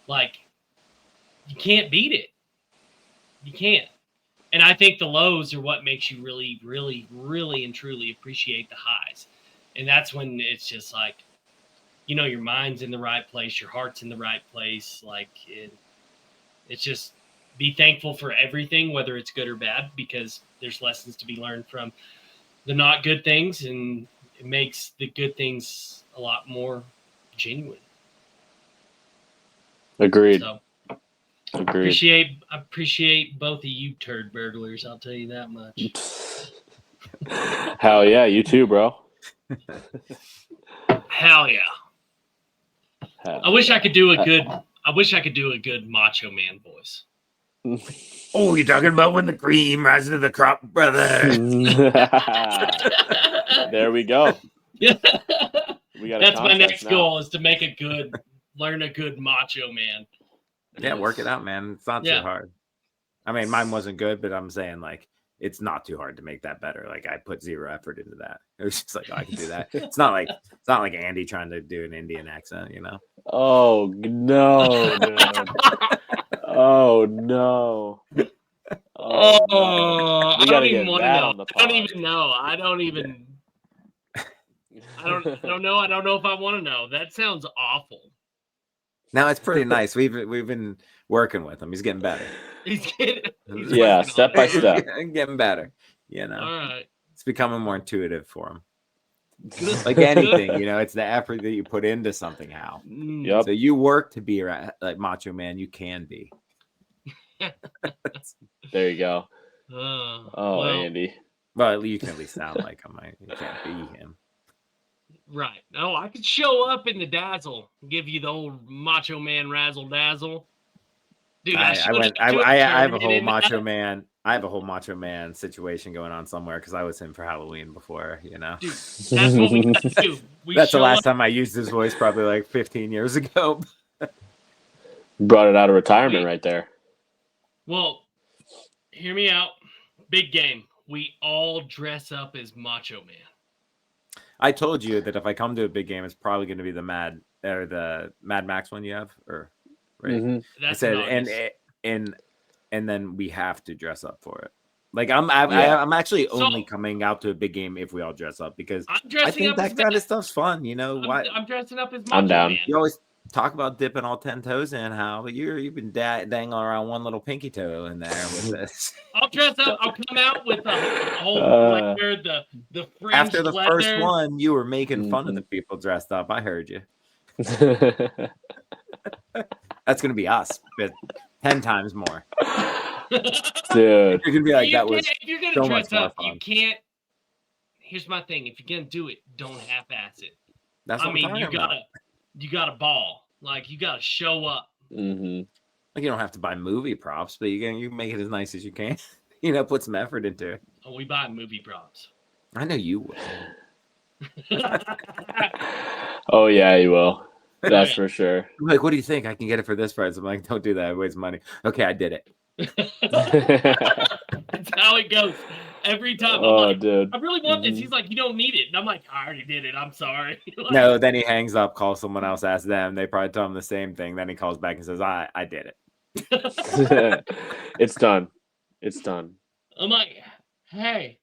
like you can't beat it. You can't. And I think the lows are what makes you really, really, really and truly appreciate the highs. And that's when it's just like, your mind's in the right place, your heart's in the right place. Like it's just be thankful for everything, whether it's good or bad, because there's lessons to be learned from the not good things, and it makes the good things a lot more genuine. Agreed. So, Agreed. I appreciate both of you turd burglars. I'll tell you that much. Hell yeah, you too, bro. Hell yeah. I wish I could do a good Macho Man voice. Oh, you're talking about when the cream rises to the crop, brother. There we go. That's my next goal, is to learn a good Macho Man. Yeah, work it out, man. It's not too hard. I mean, mine wasn't good, but I'm saying like it's not too hard to make that better. Like I put zero effort into that. It was just like, I can do that. It's not like Andy trying to do an Indian accent, Oh no, dude. Oh no. Oh, no. We gotta get that on the pod. I don't even know. I don't know. I don't know if I want to know. That sounds awful. No, it's pretty nice. We've been working with him. He's getting better. He's step by step. Getting better. All right. It's becoming more intuitive for him. Good. Like anything, it's the effort that you put into something, Hal. Yep. So you work to be like Macho Man, you can be. There you go. Well, Andy. Well, you can at least sound like him. You can't be him. Right. No, I could show up in the dazzle, give you the old Macho Man razzle dazzle. Dude, I have a whole Macho Man. I have a whole Macho Man situation going on somewhere because I was him for Halloween before, Dude, that's what we do. That's the last time I used his voice, probably like 15 years ago. Brought it out of retirement right there. Well, hear me out. Big game. we all dress up as Macho Man. I told you that if I come to a big game, it's probably going to be the Mad Max one you have, or right? Mhm. I That's said, in August. and then we have to dress up for it. Like Yeah. I'm actually So- only coming out to a big game if we all dress up, because I'm I dressing think up that as kind of stuff's fun. You know why? I'm dressing up as Macho I'm down. Man. You always talk about dipping all 10 toes in, how, but you've been dangling around one little pinky toe in there with this. I'll dress up. I'll come out with the whole leather, the fringed After the leather. first one, you were making fun of the Mhm. people dressed up. I heard you. That's gonna be us, but 10 times more. Dude. You're gonna be like, that was if you're gonna so dress much more up, you fun. can't. Here's my thing: if you're gonna do it, don't half-ass it. That's what I mean, I'm you talking about. gotta ball. Like you gotta show up. Hmm. Like, you don't have to buy movie props, but you make it as nice as you can. You know, put some effort into it. Oh, we buy movie props. I know you would. Oh yeah, you will. That's yeah. for sure. I'm like, what do you think? I can get it for this price. I'm like, don't do that. It wastes money. Okay, I did it. That's how it goes every time. I'm Oh, like, dude. I really want this. Mhm. He's like, you don't need it. And I'm like, I already did it. I'm sorry. Like, No, then he hangs up, calls someone else, asks them. They probably tell him the same thing. Then he calls back and says, I did it. It's done. It's done. I'm like, hey,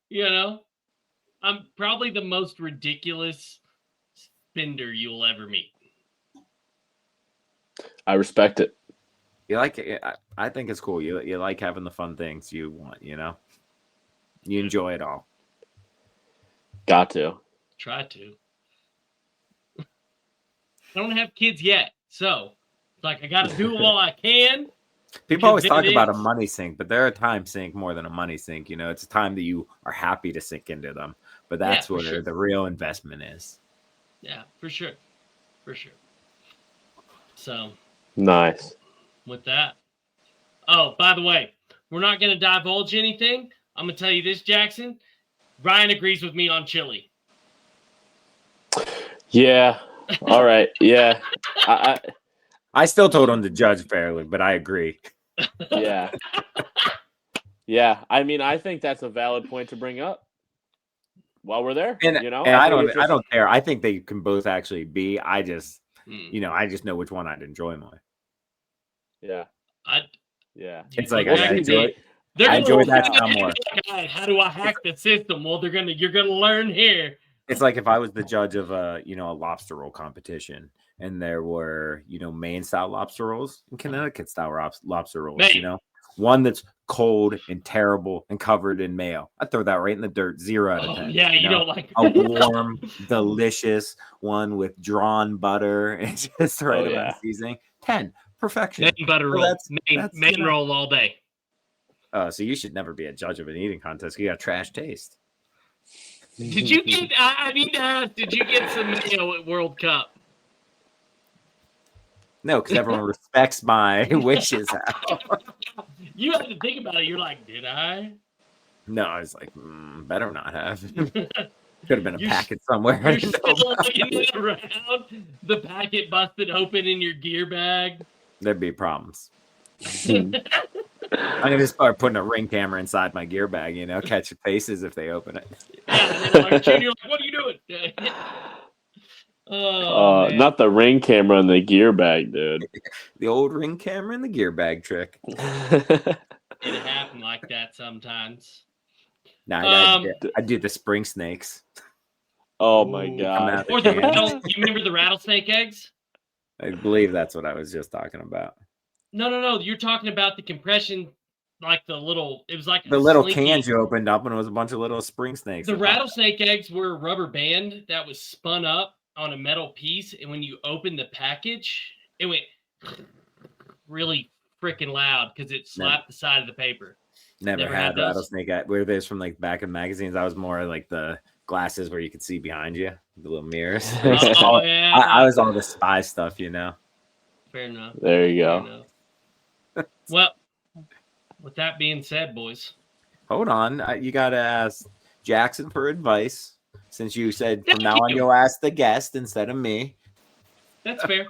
I'm probably the most ridiculous spender you'll ever meet. I respect it. You like it? I think it's cool. You like having the fun things you want, you know? You enjoy it all. Got to. Try to. I don't have kids yet, so it's like I got to do it while I can. People always Because talk it about a is. money sink, but they're a time sink more than a money sink. You know, it's a time that you are happy to sink into them. But that's for where sure. the real investment is. Yeah, for sure. For sure. So, Nice. with that. Oh, by the way, we're not going to divulge anything. I'm going to tell you this, Jackson. Ryan agrees with me on chili. Yeah. All right. Yeah. I still told him to judge fairly, but I agree. Yeah. Yeah. I mean, I think that's a valid point to bring up while we're there. And, you know, and I think it's don't care. I think they can both actually be. I just, Hmm. I just know which one I'd enjoy more. Yeah. Yeah. It's like Well, I enjoy. They're I gonna enjoy that look at sound it more. like, "All right, how do I hack the system?" Well, you're gonna learn here. It's like if I was the judge of a lobster roll competition, and there were Maine style lobster rolls and Connecticut style lobster rolls. Maine. One that's cold and terrible and covered in mayo. I'd throw that right in the dirt. 0 out of 10. Yeah, you don't like A warm, delicious one with drawn butter and just the right amount yeah. of seasoning. 10. Perfection. Maine butter So roll. that's, Maine roll all day. So you should never be a judge of an eating contest. You got trash taste. Did you get? I need to ask. Did you get some mayo at World Cup? No, because everyone respects my wishes. You have to think about it. You're like, did I? No, I was like, better not have. Could have been a You're packet somewhere. I You're didn't know still about. looking it around. The packet busted open in your gear bag. There'd be problems. I'm gonna start putting a ring camera inside my gear bag. Catch faces if they open it. Yeah, and then like, you're like, what are you doing? Oh, man. Not the ring camera in the gear bag, dude. The old ring camera and the gear bag trick. It happen like that sometimes. Nah, I do the spring snakes. Oh my Ooh. god. Or you remember the rattlesnake eggs? I believe that's what I was just talking about. No. You're talking about the compression, like the little. It was like The a little slinky. cans you opened up, and it was a bunch of little spring snakes. The rattlesnake eggs were a rubber band that was spun up on a metal piece, and when you opened the package, it went really freaking loud because it slapped the side of the paper. Never Never had had those? rattlesnake. Where there's from like back in magazines. I was more like the glasses where you could see behind you, the little mirrors. Oh, yeah. I was all the spy stuff, Fair enough. There you Fair go. enough. Well, with that being said, boys. Hold on, you gotta ask Jackson for advice. Since you said from Thank now on you. you'll ask the guest instead of me. That's fair.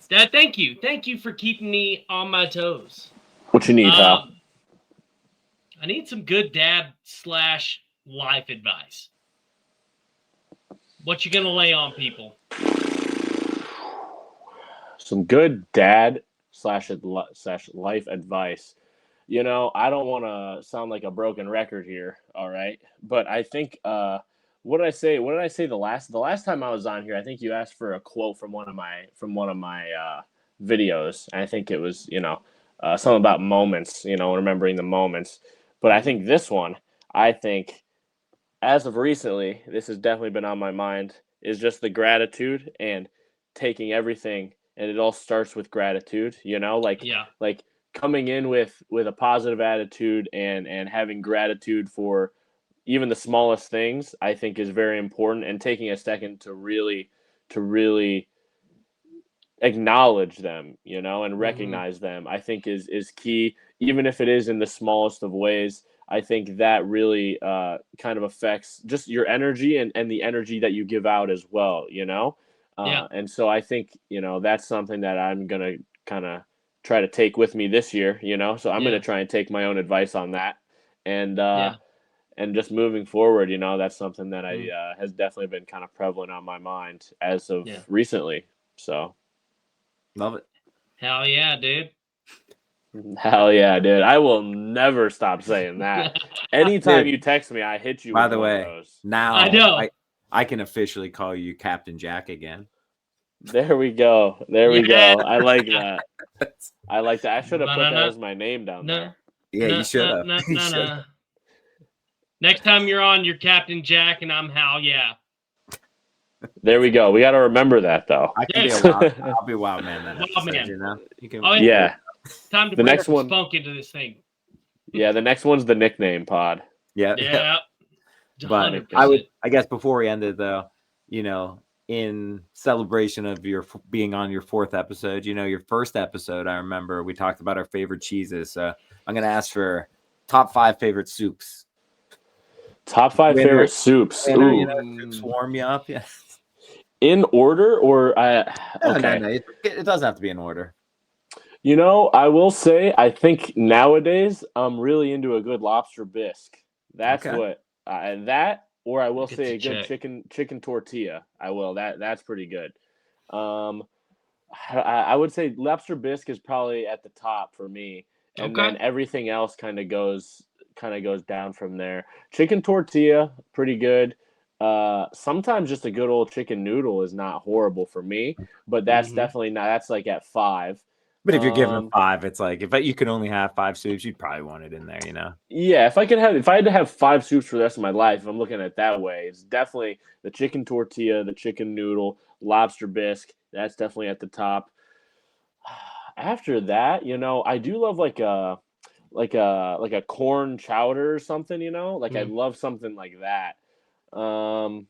Dad, thank you. Thank you for keeping me on my toes. What you need, Hal? I need some good dad / life advice. What you gonna lay on people? Some good dad / life advice. You know, I don't want to sound like a broken record here, all right? But I think what did I say? What did I say the last time I was on here? I think you asked for a quote from one of my videos. And I think it was, something about moments, remembering the moments. But I think this one, I think as of recently, this has definitely been on my mind, is just the gratitude and taking everything, and it all starts with gratitude, Yeah. like coming in with a positive attitude and having gratitude for even the smallest things, I think is very important, and taking a second to really acknowledge them, and recognize them, I think is key, even if it is in the smallest of ways. I think that really kind of affects just your energy and the energy that you give out as well, Yeah. And so I think, that's something that I'm going to kind of try to take with me this year, so I'm going to try and take my own advice on that. And and just moving forward, that's something that I has definitely been kind of prevalent on my mind as of recently. So Love it. Hell yeah, dude. hell yeah, dude. I will never stop saying that. Anytime Dude, you text me, I hit you by with the one way, of those. now I know. I can officially call you Captain Jack again. There we go. There we Yeah. go. I like that. I like that. I should have put that Na-na-na. as my name down No. there. Yeah, you should have. Nah, You nah, should nah. have. Next time you're on, you're Captain Jack, and I'm Hal. Yeah. There we go. We got to remember that, though. I can be a wild. I'll be wild man that Wild episode, man. you know? You can, Oh, Yeah. Time to The bring next some one- spunk into this thing. Yeah, the next one's the nickname pod. yeah. Yeah. But 100%. I guess before we end it though, in celebration of your being on your 4th episode, your first episode, I remember we talked about our favorite cheeses. So I'm going to ask for top 5 favorite soups. Top 5 Winner- favorite soups. Winner, Ooh. soups warm you up. Yeah. In order or okay. No, it doesn't have to be in order. I will say I think nowadays I'm really into a good lobster bisque. That's Okay. what that, or I will Good say a to good check. chicken tortilla. I will. That's pretty good. I would say lobster bisque is probably at the top for me, and Okay. then everything else kind of goes down from there. Chicken tortilla, pretty good. Sometimes just a good old chicken noodle is not horrible for me, but that's definitely not. That's like at 5. But if you're giving 5, it's like if you could only have 5 soups, you'd probably want it in there, Yeah, if I had to have 5 soups for the rest of my life, if I'm looking at it that way, it's definitely the chicken tortilla, the chicken noodle, lobster bisque. That's definitely at the top. After that, I do love like a corn chowder or something, like I love something like that. And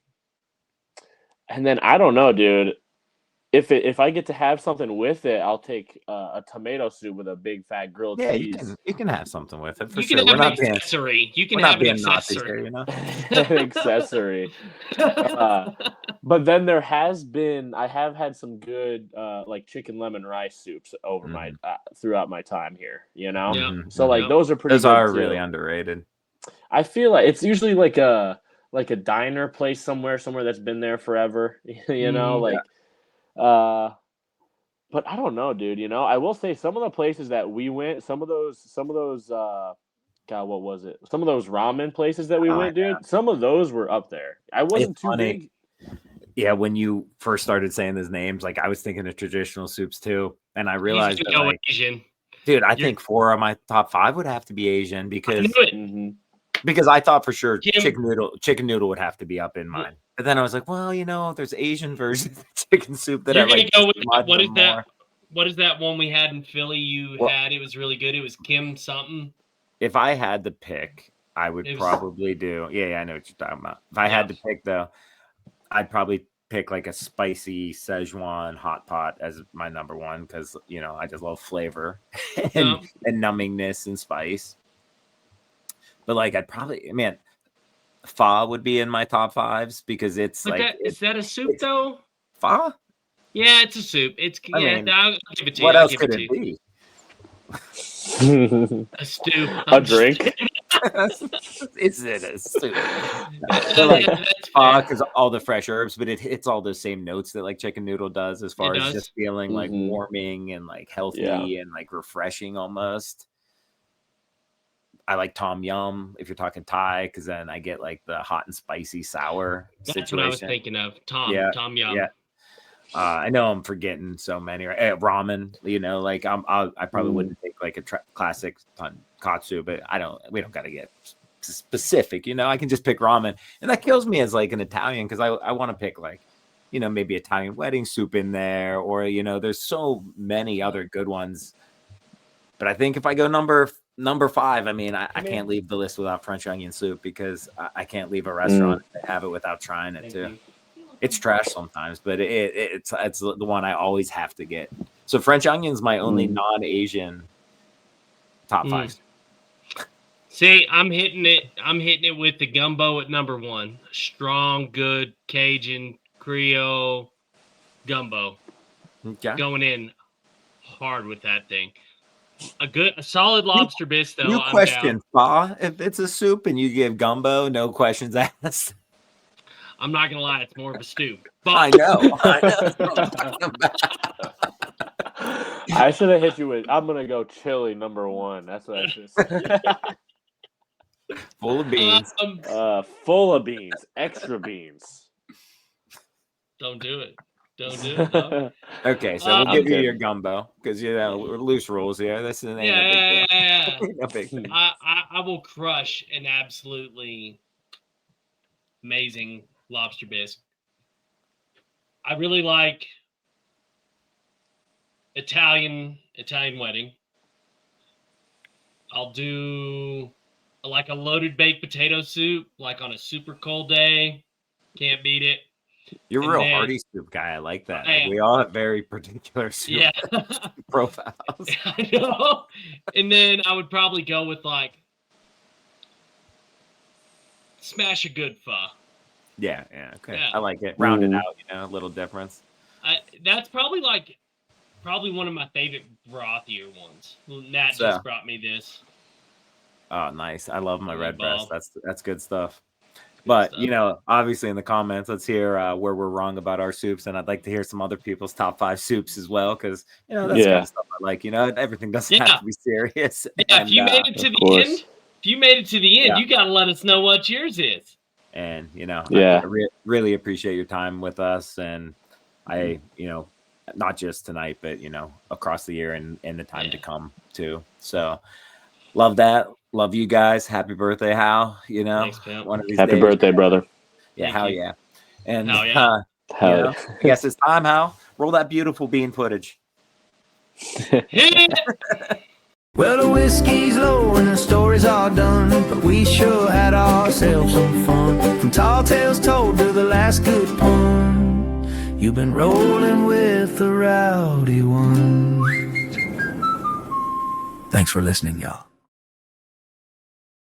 then I don't know, dude. If I get to have something with it, I'll take a tomato soup with a big fat grilled cheese. you can have something with it for You sure. can have We're an not being accessory. You can we're not have an being Nazis accessory. here, An accessory. But then I have had some good like chicken lemon rice soups over my throughout my time here. Yeah. So like those are pretty. Those good are too. really underrated. I feel like it's usually like a diner place somewhere that's been there forever. But I don't know, dude. I will say some of the places that we went, some of those God, what was it? Some of those ramen places that we went, dude. Some of those were up there. I wasn't It's too funny. big. Yeah, when you first started saying those names, like I was thinking of traditional soups too, and I realized that, like, Asian. dude, I think 4 of my top 5 would have to be Asian I because knew it. Mhm. I thought for sure Kim- chicken noodle would have to be up in mine. But then I was like, well, there's Asian versions of chicken soup that You're I like. gonna go with much what is that? more. What is that one we had in Philly? Well- Had it was really good. It was Kim something. If I had to pick, I would It was- probably do. Yeah, I know what you're talking about. If I had to pick, though, I'd probably pick like a spicy Szechuan hot pot as my number 1 because I just love flavor and numbingness and spice. But like I'd probably, pho would be in my top 5s because it's But like is that a soup though? pho. Yeah, it's a soup. It's I mean, I'll give it to you. What I'll else give could it it to you. be? A stew. A drink. Is it a soup? That's fair. Because all the fresh herbs, but it hits all those same notes that like chicken noodle does, as far as does. just feeling like Mhm. warming and like healthy Yeah. and like refreshing almost. I like tom yum if you're talking Thai, because then I get like the hot and spicy sour That's situation. what I was thinking of. Tom Yum. Yeah. I know I'm forgetting so many. Ramen, like I probably wouldn't take like a classic tonkatsu, but we don't got to get specific. I can just pick ramen, and that kills me as like an Italian, because I want to pick like, maybe Italian wedding soup in there, or there's so many other good ones. But I think if I go number 5, I mean, I can't leave the list without French onion soup, because I can't leave a restaurant and have it without trying it too. It's trash sometimes, but it's the one I always have to get. So French onion's my only non-Asian top 5. See, I'm hitting it with the gumbo at number 1. Strong, good Cajun Creole gumbo. Okay. Going in hard with that thing. A solid lobster bisque though. You I'm question down. pho if it's a soup and you give gumbo, no questions asked. I'm not gonna lie, it's more of a stew. But I know. That's what I'm talking about. I should have hit you with. I'm gonna go chili number 1. That's what I should say. Full of beans. Full of beans, extra beans. Don't do it. Don't do it. No. Okay, so we'll I'm give you kidding. your gumbo, because we're loose rules here. This is Yeah. no big deal. I will crush an absolutely amazing lobster bisque. I really like Italian wedding. I'll do like a loaded baked potato soup, like on a super cold day. Can't beat it. You're a And real then- hearty soup guy. I like that. I am. We all have very particular soup Yeah. profiles. I know. And then I would probably go with like smash a good pho. Yeah, okay. Yeah. I like it. Round it out, a little difference. That's probably one of my favorite brothier ones. Nat So- just brought me this. Oh, nice. I love my red Ball. breast. That's good stuff. But, obviously in the comments, let's hear where we're wrong about our soups. And I'd like to hear some other people's top 5 soups as well, because, that's kind of stuff I like. Everything doesn't have to be serious. Yeah, if you made it to the end, Yeah. you got to let us know what yours is. And, Yeah. I really appreciate your time with us. And I, not just tonight, but, across the year and the time to come too. So love that. Love you guys. Happy birthday, Hal. Thanks, pal. One of these Happy days. birthday, brother. Yeah, Thank hell you. yeah. And Hell yeah. Hell I guess it's time, Hal. Roll that beautiful bean footage. Hit it! Well, the whiskey's low and the story's all done, but we sure had ourselves some fun. From tall tales told to the last good pun, you've been rolling with the rowdy ones. Thanks for listening, y'all.